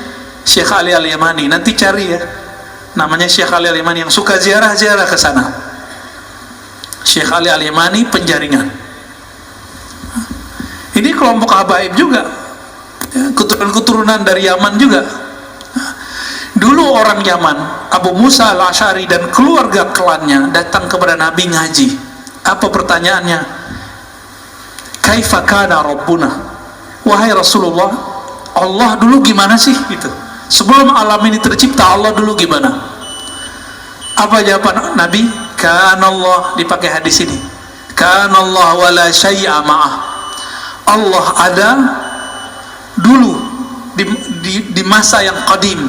Syekh Ali Al-Yamani. Nanti cari, ya. Namanya Syekh Ali Al-Yamani, yang suka ziarah-ziarah ke sana. Syekh Ali Al-Yamani Penjaringan. Ini kelompok habaib juga, ya, keturunan dari Yaman juga. Dulu orang Yaman, Abu Musa Al-Asy'ari dan keluarga klannya datang kepada Nabi ngaji. Apa pertanyaannya? Kaifa kana Rabbuna? Wahai Rasulullah, Allah dulu gimana sih? Gitu. Sebelum alam ini tercipta, Allah dulu gimana? Apa jawaban Nabi? Kanallah, dipakai hadis ini. Kanallah wala syai'a ma'ah. Allah ada dulu di masa yang qadim.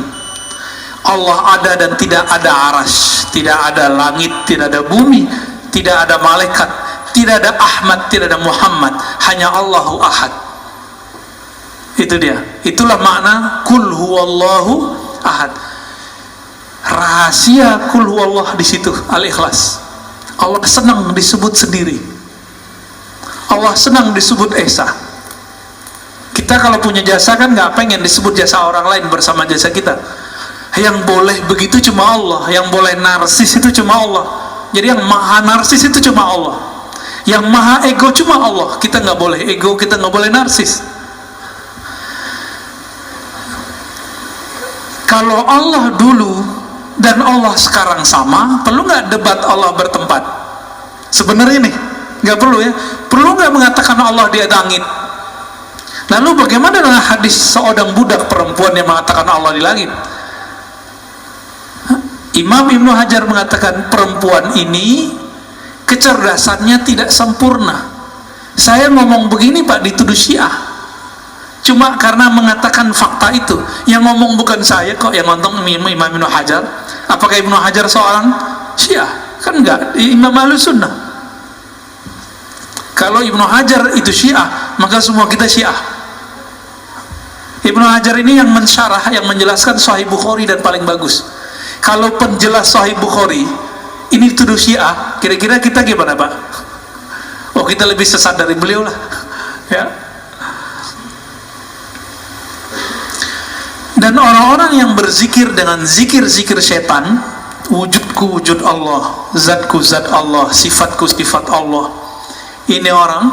Allah ada dan tidak ada arasy, tidak ada langit, tidak ada bumi, tidak ada malaikat, tidak ada Ahmad, tidak ada Muhammad, hanya Allahu Ahad. Itu dia. Itulah makna kul huwallahu ahad. Rahasia kul huwallah di situ, Al-Ikhlas. Allah senang disebut sendiri. Allah senang disebut esa. Kita kalau punya jasa kan nggak pengen disebut jasa orang lain bersama jasa kita. Yang boleh begitu cuma Allah, yang boleh narsis itu cuma Allah. Jadi yang maha narsis itu cuma Allah, yang maha ego cuma Allah. Kita nggak boleh ego, kita nggak boleh narsis. Kalau Allah dulu dan Allah sekarang sama, perlu nggak debat Allah bertempat? Sebenarnya nih nggak perlu ya. Perlu nggak mengatakan Allah di langit? Lalu bagaimana dengan hadis seorang budak perempuan yang mengatakan Allah di langit? Imam Ibnu Hajar mengatakan perempuan ini kecerdasannya tidak sempurna. Saya ngomong begini Pak dituduh Syiah cuma karena mengatakan fakta itu. Yang ngomong bukan saya kok, yang ngomong Imam Ibnu Hajar. Apakah Ibnu Hajar seorang Syiah? Kan enggak, Imam Ahlussunnah. Kalau Ibnu Hajar itu Syiah, maka semua kita Syiah. Ibnu Hajar ini yang mensyarah, yang menjelaskan Sahih Bukhari dan paling bagus. Kalau penjelas Sahih Bukhari ini dituduh Syiah, kira-kira kita gimana Pak? Oh, kita lebih sesat dari beliau lah ya. Dan orang-orang yang berzikir dengan zikir-zikir setan, wujudku wujud Allah, zatku zat Allah, sifatku sifat Allah, ini orang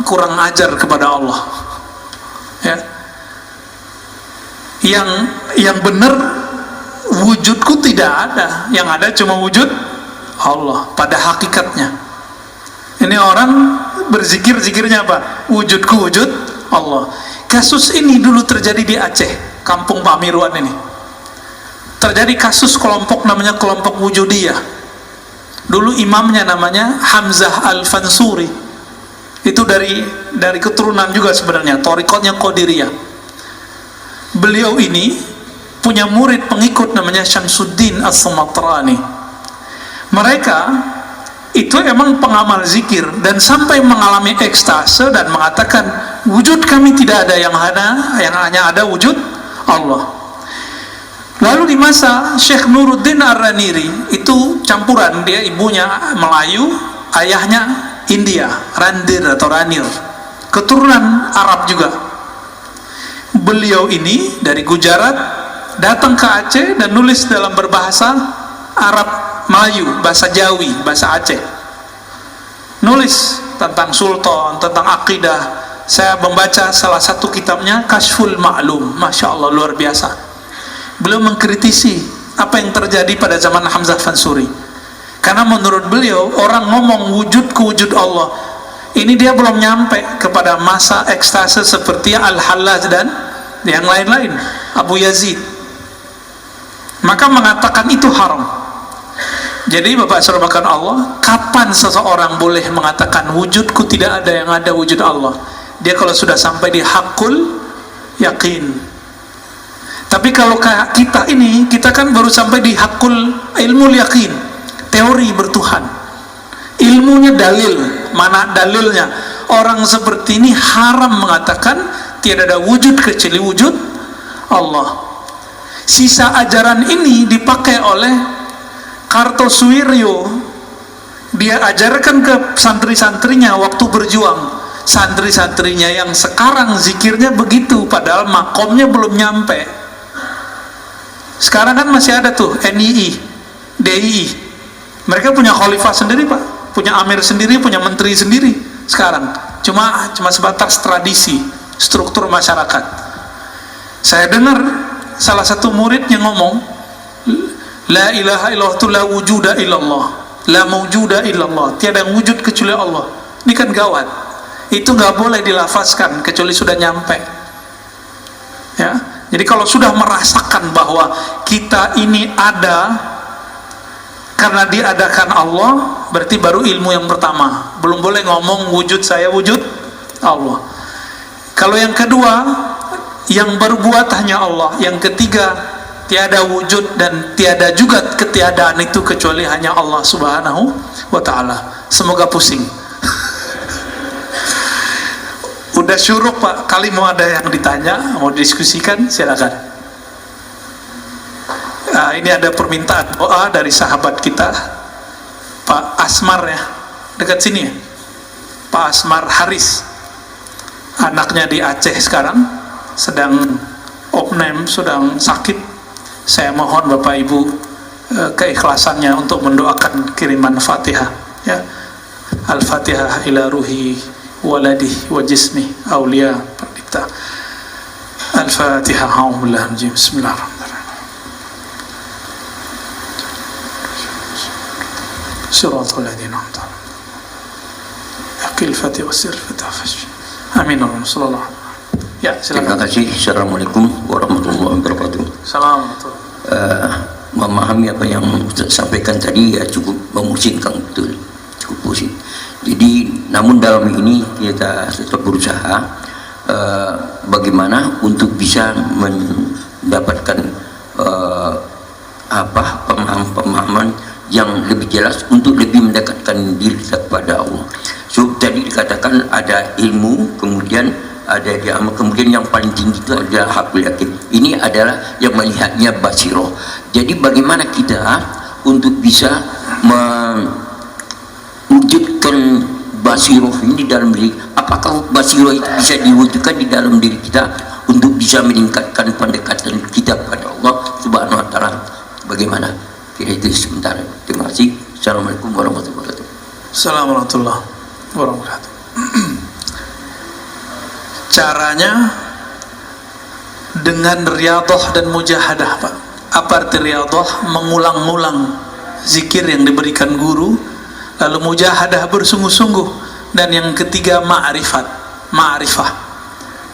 kurang ajar kepada Allah ya. Yang benar wujudku tidak ada, yang ada cuma wujud Allah pada hakikatnya. Ini orang berzikir-zikirnya apa? Wujudku wujud Allah. Kasus ini dulu terjadi di Aceh, kampung Pak Mirwan ini. Terjadi kasus kelompok namanya kelompok Wujudiyah. Dulu imamnya namanya Hamzah Al-Fansuri. Itu dari keturunan juga sebenarnya, thariqatnya Qadiriyah. Beliau ini punya murid pengikut namanya Syamsuddin As-Sumatrani. Mereka itu emang pengamal zikir dan sampai mengalami ekstase dan mengatakan wujud kami tidak ada, yang hanya ada wujud Allah. Lalu di masa Syekh Nuruddin Ar-Raniri, itu campuran, dia ibunya Melayu, ayahnya India, Randir atau Ranir, keturunan Arab juga. Beliau ini dari Gujarat datang ke Aceh dan nulis dalam berbahasa Arab Melayu, bahasa Jawi, bahasa Aceh. Nulis tentang sultan, tentang akidah. Saya membaca salah satu kitabnya, Kashful Ma'lum. Masya Allah, luar biasa. Beliau mengkritisi apa yang terjadi pada zaman Hamzah Fansuri. Karena menurut beliau, orang ngomong wujudku wujud Allah, ini dia belum nyampe kepada masa ekstase seperti Al-Hallaj dan yang lain-lain, Abu Yazid. Maka mengatakan itu haram. Jadi Bapak saudara Allah, kapan seseorang boleh mengatakan wujudku tidak ada, yang ada wujud Allah? Dia kalau sudah sampai di hakul yakin. Tapi kalau kayak kita ini, kita kan baru sampai di hakul ilmu yakin, teori bertuhan. Ilmunya dalil, mana dalilnya? Orang seperti ini haram mengatakan tiada ada wujud kecuali wujud Allah. Sisa ajaran ini dipakai oleh Kartosuwiryo. Dia ajarkan ke santri-santrinya waktu berjuang. Santri-santrinya yang sekarang zikirnya begitu, padahal makomnya belum nyampe. Sekarang kan masih ada tuh NII, DII. Mereka punya khalifah sendiri Pak, punya amir sendiri, punya menteri sendiri. Sekarang cuma sebatas tradisi, struktur masyarakat. Saya dengar salah satu murid yang ngomong, la ilaha illallah itu la wujuda illallah, la mawjuda illallah, tiada yang wujud kecuali Allah. Ini kan gawat. Itu nggak boleh dilafazkan kecuali sudah nyampe ya. Jadi kalau sudah merasakan bahwa kita ini ada karena diadakan Allah, berarti baru ilmu yang pertama. Belum boleh ngomong wujud saya, wujud Allah. Kalau yang kedua, yang berbuat hanya Allah. Yang ketiga, tiada wujud dan tiada juga ketiadaan itu kecuali hanya Allah Subhanahu wa ta'ala. Semoga pusing. Udah syuruk Pak, kali mau ada yang ditanya, mau diskusikan, silakan. Nah, ini ada permintaan doa dari sahabat kita Pak Asmar ya, dekat sini ya, Pak Asmar Haris, anaknya di Aceh sekarang sedang opname, sedang sakit. Saya mohon Bapak Ibu keikhlasannya untuk mendoakan kiriman Fatihah ya. Al-Fatihah ila ruhi waladih wa jismi awliya pendeta. Al-Fatihah. Bismillahirrahmanirrahim. Siratal ladzina an'amta 'alaihim. Aqil Fatihah wasir Fatihah. Amin. Sallallahu. Ya, silakan. Terima kasih. Assalamualaikum warahmatullahi wabarakatuh. Assalamualaikum. Memahami apa yang Ustaz sampaikan tadi ya cukup memusingkan, betul, cukup pusing. Jadi namun dalam ini kita tetap berusaha bagaimana untuk bisa mendapatkan pemahaman yang lebih jelas untuk lebih mendekatkan diri kepada Allah. So tadi dikatakan ada ilmu, kemudian ada amal, kemudian yang paling tinggi itu adalah hakul yakin. Ini adalah yang melihatnya basiroh. Jadi bagaimana kita untuk bisa mewujudkan basiroh ini dalam diri? Apakah basiroh itu bisa diwujudkan di dalam diri kita untuk bisa meningkatkan pendekatan kita pada Allah Subhanahu wa ta'ala? Bagaimana? Kira itu sebentar. Terima kasih. Assalamualaikum warahmatullahi wabarakatuh. Assalamualaikum warahmatullahi wabarakatuh. Caranya dengan riyadhah dan mujahadah Pak. Apa arti riyadhah? Mengulang-ulang zikir yang diberikan guru, lalu mujahadah bersungguh-sungguh, dan yang ketiga ma'rifah,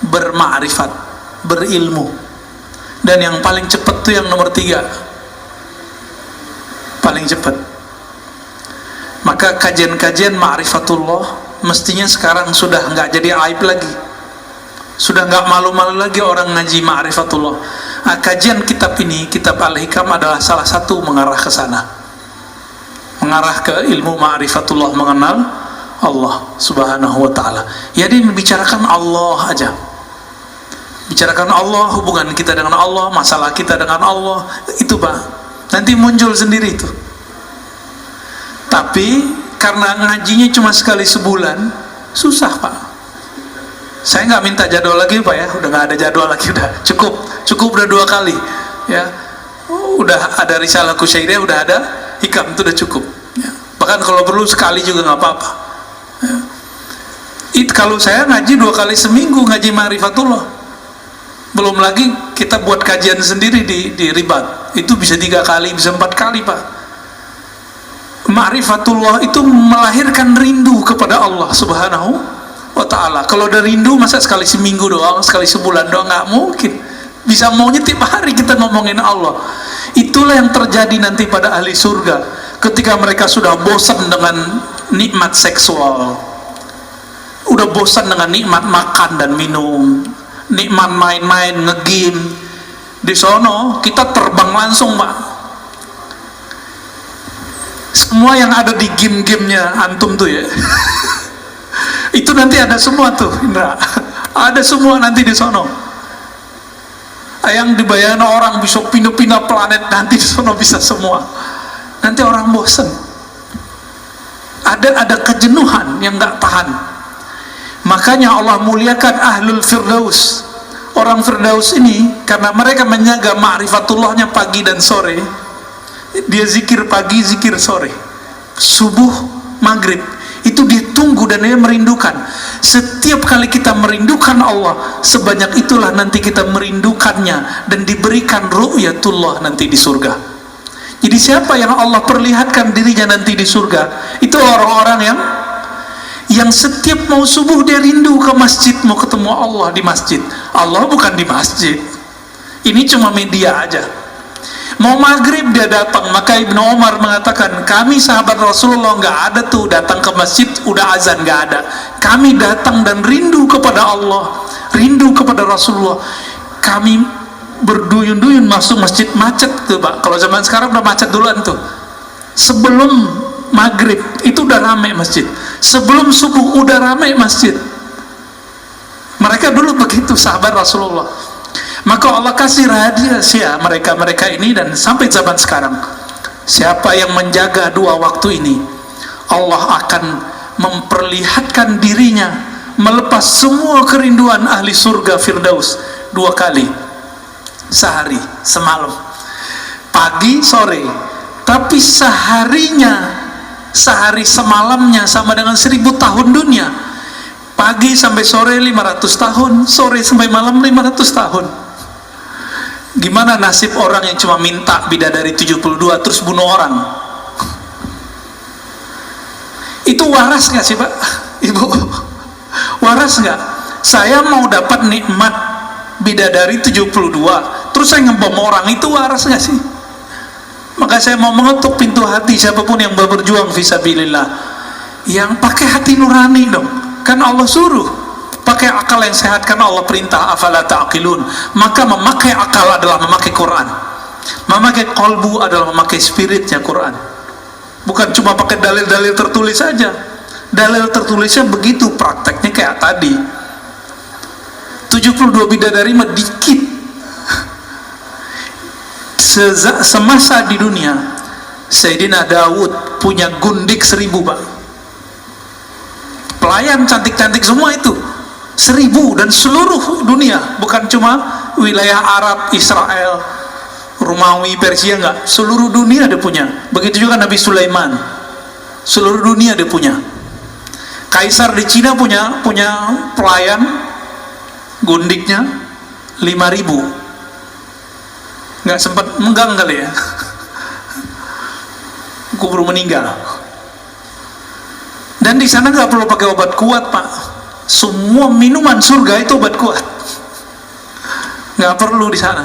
berma'rifat, berilmu, dan yang paling cepat itu yang nomor 3, paling cepat. Maka kajian-kajian ma'rifatullah mestinya sekarang sudah nggak jadi aib lagi, sudah nggak malu-malu lagi orang ngaji ma'rifatullah. Nah, kajian kitab ini, kitab Al-Hikam, adalah salah satu mengarah ke sana, mengarah ke ilmu ma'rifatullah, mengenal Allah Subhanahu wa ta'ala. Jadi membicarakan Allah aja, bicarakan Allah, hubungan kita dengan Allah, masalah kita dengan Allah, itu Pak. Nanti muncul sendiri itu. Tapi karena ngajinya cuma sekali sebulan, susah Pak. Saya nggak minta jadwal lagi Pak ya, udah nggak ada jadwal lagi, udah cukup udah 2 kali ya. Udah ada risalah Kusyairiyah, udah ada hikam, itu udah cukup ya. Bahkan kalau perlu sekali juga nggak apa-apa ya. Kalau saya ngaji 2 kali seminggu, ngaji ma'rifatullah, belum lagi kita buat kajian sendiri di Ribat, itu bisa 3 kali, bisa 4 kali Pak. Ma'rifatullah itu melahirkan rindu kepada Allah Subhanahu wa ta'ala. Kalau ada rindu, masa sekali seminggu doang, sekali sebulan doang? Nggak mungkin. Bisa maunya tiap hari kita ngomongin Allah. Itulah yang terjadi nanti pada ahli surga, ketika mereka sudah bosan dengan nikmat seksual, udah bosan dengan nikmat makan dan minum, nikmat main-main, nge-game. Di sono kita terbang langsung Pak. Semua yang ada di game-gamenya antum tuh ya itu nanti ada semua tuh Indra, ada semua nanti di sono. Yang dibayangkan orang bisa pindah-pindah planet, nanti di sono bisa semua. Nanti orang bosan, ada kejenuhan yang nggak tahan. Makanya Allah muliakan ahlul firdaus. Orang firdaus ini karena mereka menjaga ma'rifatullahnya pagi dan sore. Dia zikir pagi, zikir sore, subuh, maghrib. Itu dia tunggu dan dia merindukan. Setiap kali kita merindukan Allah, sebanyak itulah nanti kita merindukannya dan diberikan ru'yatullah nanti di surga. Jadi siapa yang Allah perlihatkan dirinya nanti di surga, itu orang-orang yang setiap mau subuh dia rindu ke masjid, mau ketemu Allah di masjid. Allah bukan di masjid, ini cuma media aja. Mau maghrib dia datang. Maka Ibnu Umar mengatakan, kami sahabat Rasulullah nggak ada tuh datang ke masjid udah azan, nggak ada. Kami datang dan rindu kepada Allah, rindu kepada Rasulullah. Kami berduyun-duyun masuk masjid, macet tuh Pak. Kalau zaman sekarang udah macet duluan tuh. Sebelum maghrib itu udah ramai masjid, sebelum subuh udah ramai masjid. Mereka dulu begitu sahabat Rasulullah. Maka Allah kasih rahasia mereka ini, dan sampai zaman sekarang siapa yang menjaga dua waktu ini, Allah akan memperlihatkan dirinya melepas semua kerinduan ahli surga Firdaus 2 kali sehari semalam, pagi sore. Tapi sehari semalamnya sama dengan 1000 tahun dunia. Pagi sampai sore 500 tahun, sore sampai malam 500 tahun. Gimana nasib orang yang cuma minta bidadari 72 terus bunuh orang? Itu waras gak sih Pak? Ibu, waras gak? Saya mau dapat nikmat bidadari 72 terus saya ngebom orang, itu waras gak sih? Maka saya mau mengetuk pintu hati siapapun yang berjuang fisabilillah, yang pakai hati nurani dong. Kan Allah suruh pakai akal yang sehat, kan Allah perintah afala ta'qilun. Maka memakai akal adalah memakai Quran, memakai qalbu adalah memakai spiritnya Quran. Bukan cuma pakai dalil-dalil tertulis saja. Dalil tertulisnya begitu, prakteknya kayak tadi 72 bidadari mah dikit. Semasa di dunia Sayyidina Daud punya gundik 1000 Pak, pelayan cantik-cantik semua itu 1000, dan seluruh dunia, bukan cuma wilayah Arab, Israel, Romawi, Persia, enggak, seluruh dunia dia punya. Begitu juga Nabi Sulaiman, seluruh dunia dia punya. Kaisar di Cina punya pelayan gundiknya 5000. Nggak sempat menggang kali ya, keburu meninggal. Dan di sana nggak perlu pakai obat kuat Pak, semua minuman surga itu obat kuat, nggak perlu di sana.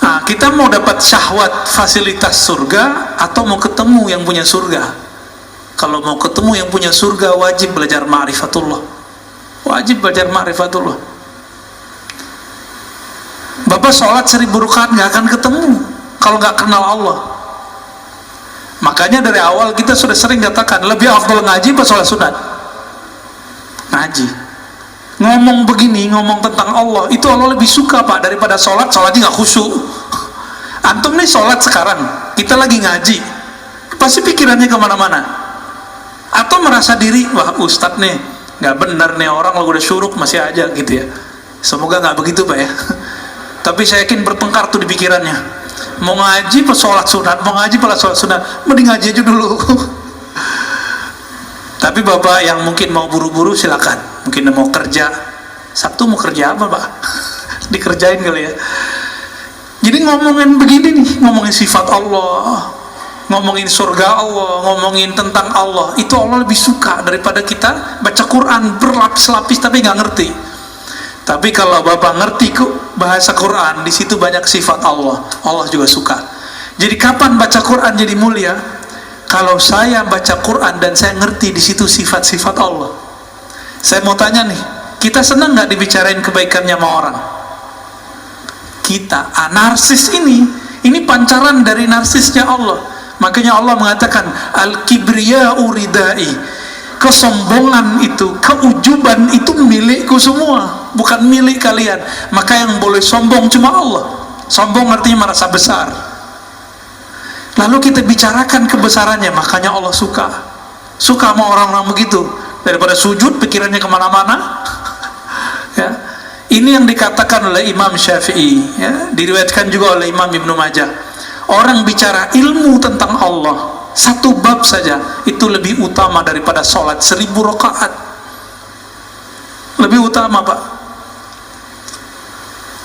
Nah, kita mau dapat syahwat fasilitas surga atau mau ketemu yang punya surga? Kalau mau ketemu yang punya surga wajib belajar ma'rifatullah, wajib belajar ma'rifatullah. Bapak sholat 1000 rakaat nggak akan ketemu kalau nggak kenal Allah. Makanya dari awal kita sudah sering katakan, lebih afdal ngaji apa sholat sunat? Ngaji. Ngomong begini, ngomong tentang Allah, itu Allah lebih suka Pak daripada sholatnya nggak khusyuk. Antum nih sholat sekarang, kita lagi ngaji, pasti pikirannya kemana-mana. Atau merasa diri, wah ustadz nih nggak benar nih, orang lo udah syuruk masih aja gitu ya. Semoga nggak begitu Pak ya. Tapi saya yakin bertengkar tuh di pikirannya, mau ngaji pas sholat sunat, mau ngaji pas sholat sunat, mending ngaji aja dulu. Tapi bapak yang mungkin mau buru-buru silakan, mungkin mau kerja, Sabtu mau kerja apa Pak? Dikerjain kali ya. Jadi ngomongin begini nih, ngomongin sifat Allah, ngomongin surga Allah, ngomongin tentang Allah, itu Allah lebih suka daripada kita baca Quran berlapis-lapis tapi nggak ngerti. Tapi kalau bapak ngerti kok bahasa Quran, di situ banyak sifat Allah, Allah juga suka. Jadi kapan baca Quran jadi mulia? Kalau saya baca Quran dan saya ngerti di situ sifat-sifat Allah. Saya mau tanya nih, kita senang nggak dibicarain kebaikannya sama orang? Kita, narsis ini pancaran dari narsisnya Allah. Makanya Allah mengatakan al-kibriya'u ridai. Kesombongan itu, keujuban itu milikku semua, bukan milik kalian. Maka yang boleh sombong cuma Allah. Sombong artinya merasa besar. Lalu kita bicarakan kebesarannya, makanya Allah suka sama orang-orang begitu. Daripada sujud pikirannya kemana-mana. Ya. Ini yang dikatakan oleh Imam Syafi'i, ya. Diriwayatkan juga oleh Imam Ibnu Majah. Orang bicara ilmu tentang Allah, satu bab saja itu lebih utama daripada sholat 1000 rakaat. Lebih utama Pak.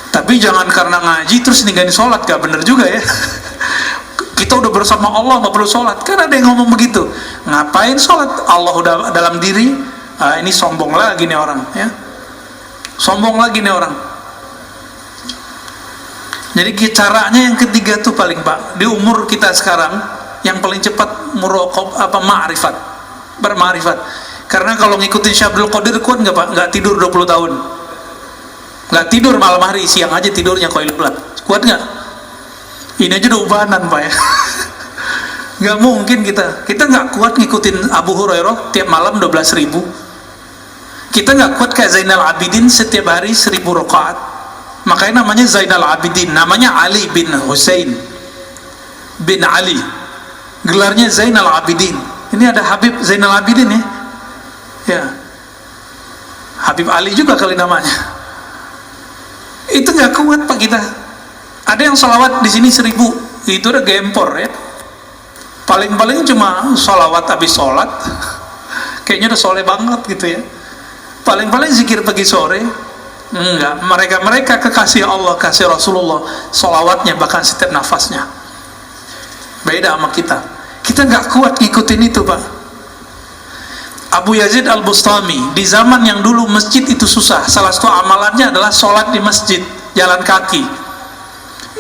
Tapi jangan karena ngaji terus ninggalin sholat, gak bener juga ya. Kita udah bersama Allah gak perlu sholat. Kan ada yang ngomong begitu, ngapain sholat, Allah udah dalam diri. Ini sombong lagi nih orang ya. Sombong lagi nih orang. Jadi caranya yang ketiga tuh paling Pak, di umur kita sekarang yang paling cepat muraqab ma'rifat, berma'rifat. Karena kalau ngikutin Syabdul Qadir kuat nggak Pak? Nggak tidur 20 tahun, nggak tidur malam hari, siang aja tidurnya koilat, kuat nggak? Ini aja udah ubanan Pak ya. Nggak mungkin kita nggak kuat ngikutin Abu Hurairah tiap malam 12.000. Kita nggak kuat kayak Zainal Abidin setiap hari 1.000 rakaat. Makanya namanya Zainal Abidin, namanya Ali bin Husain bin Ali, gelarnya Zainal Abidin. Ini ada Habib Zainal Abidin ya, ya Habib Ali juga kali namanya. Itu nggak kuat Pak kita. Ada yang sholawat di sini 1.000, itu udah gempor ya. Paling-paling cuma sholawat habis sholat, kayaknya udah soleh banget gitu ya. Paling-paling zikir pagi sore. Enggak, mereka kekasih Allah, kasih Rasulullah, sholawatnya bahkan setiap nafasnya. Beda sama kita nggak kuat ngikutin itu Pak. Abu Yazid Al-Bustami, di zaman yang dulu masjid itu susah, salah satu amalannya adalah sholat di masjid, jalan kaki.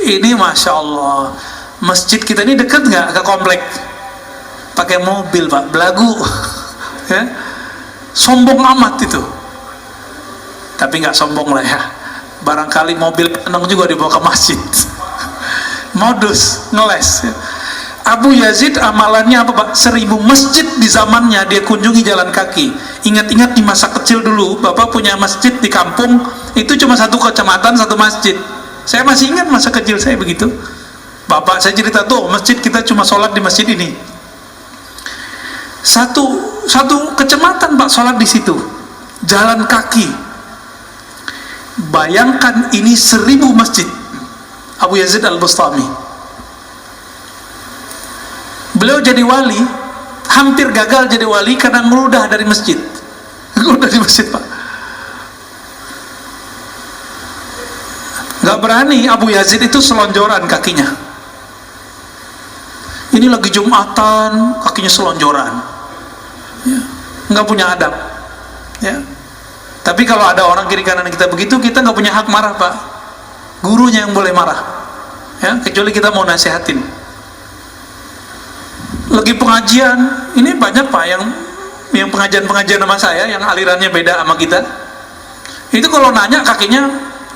Ini Masya Allah, masjid kita ini dekat nggak ke komplek? Pakai mobil Pak, belagu ya, sombong amat itu. Tapi nggak sombong lah ya, barangkali mobil tenang juga dibawa ke masjid. Modus ngeles ya. Abu Yazid amalannya apa Pak? 1.000 masjid di zamannya dia kunjungi jalan kaki. Ingat-ingat di masa kecil dulu Bapak punya masjid di kampung, itu cuma satu kecamatan satu masjid. Saya masih ingat masa kecil saya begitu. Bapak saya cerita tuh, masjid kita cuma sholat di masjid ini. Satu kecamatan Pak sholat di situ, jalan kaki. Bayangkan ini 1.000 masjid. Abu Yazid Al-Bustami, beliau jadi wali, hampir gagal jadi wali karena ngeludah dari masjid. Ngeludah di masjid Pak. Gak berani Abu Yazid itu selonjoran kakinya. Ini lagi Jumatan, kakinya selonjoran ya. Nggak punya adab ya. Tapi kalau ada orang kiri kanan kita begitu, kita nggak punya hak marah Pak. Gurunya yang boleh marah ya, kecuali kita mau nasihatin. Lagi pengajian, ini banyak Pak yang pengajian sama saya yang alirannya beda sama kita. Itu kalau nanya kakinya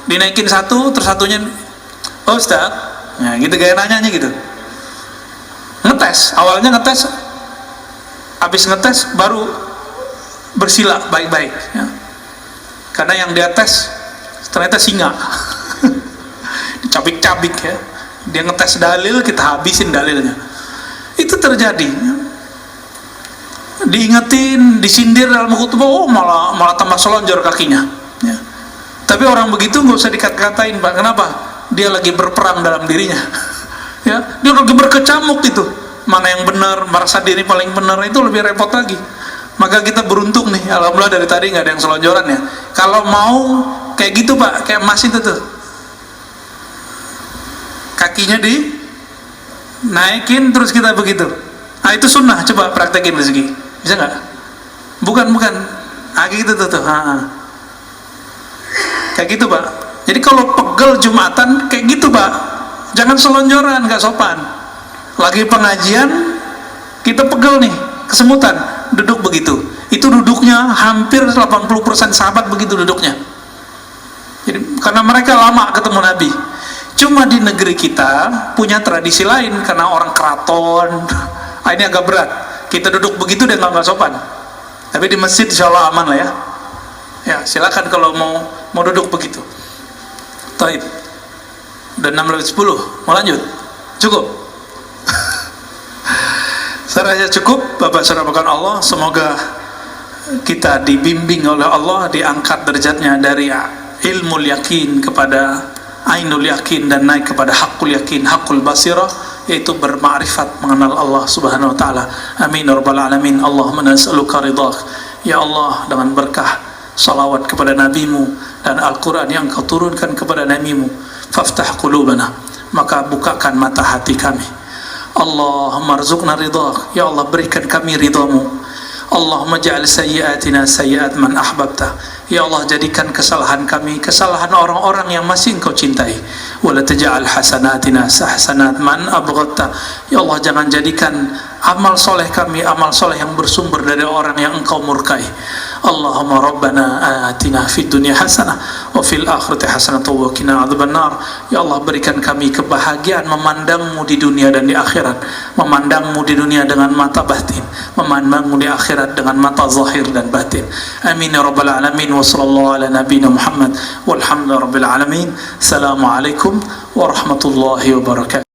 dinaikin satu, terus satunya, oh Ustaz, nah gitu gaya nanyanya gitu. Ngetes, awalnya ngetes, habis ngetes baru bersila baik-baik ya. Karena yang dia tes ternyata singa. Dicabik-cabik ya, dia ngetes dalil, kita habisin dalilnya. Itu terjadi ya. Diingetin, disindir dalam khutbah, oh malah tambah selonjor kakinya ya. Tapi orang begitu nggak usah dikata-katain Pak. Kenapa? Dia lagi berperang dalam dirinya ya. Dia lagi berkecamuk itu, mana yang benar, merasa diri paling benar, itu lebih repot lagi. Maka kita beruntung nih, alhamdulillah dari tadi nggak ada yang selonjoran ya. Kalau mau kayak gitu Pak, kayak emas itu tuh, kakinya dinaikin terus kita begitu. Nah itu sunnah, coba praktekin rezeki, bisa nggak? Bukan, gitu tuh. Kayak gitu Pak. Jadi kalau pegel Jumatan kayak gitu Pak, jangan selonjoran, nggak sopan. Lagi pengajian kita pegel nih, kesemutan, duduk begitu. Itu duduknya hampir 80% sahabat begitu duduknya. Jadi karena mereka lama ketemu Nabi. Cuma di negeri kita punya tradisi lain karena orang keraton. Ini agak berat. Kita duduk begitu dan nggak sopan. Tapi di masjid insya Allah aman lah ya. Ya silakan kalau mau duduk begitu. Taib. Dan 6:10 mau lanjut? Cukup. Saya rasa cukup. Bapak saudara Allah, semoga kita dibimbing oleh Allah, diangkat derajatnya dari ilmu yakin kepada ainul yakin dan naik kepada hakul yakin, hakul basirah, yaitu bermakrifat mengenal Allah Subhanahu wa taala. Amin ya rabbal alamin. Allahumma nas'aluka ridhak ya Allah, dengan berkah salawat kepada nabimu dan Al-Quran yang kau turunkan kepada nabimu, faftah qulubana, maka bukakan mata hati kami. Allahumma rzuqna ridhak ya Allah, berikan kami ridhamu. Allahumma ja'al sayyiatina sayyiat man ahbabta Ya Allah, jadikan kesalahan kami kesalahan orang-orang yang masih Engkau cintai. Wala taj'al hasanatina sahsanat man abghadta. Ya Allah, jangan jadikan amal soleh kami amal soleh yang bersumber dari orang yang Engkau murkai. Allahumma rabbana atina fid dunya hasanah wa fil akhirati hasanah wa qina adzabannar. Ya Allah, berikan kami kebahagiaan memandangmu di dunia dan di akhirat, memandangmu di dunia dengan mata batin, memandangmu di akhirat dengan mata zahir dan batin. Amin ya rabbal alamin. Wa sallallahu ala nabiyina Muhammad walhamdulillahi rabbil alamin. Assalamualaikum warahmatullahi wabarakatuh.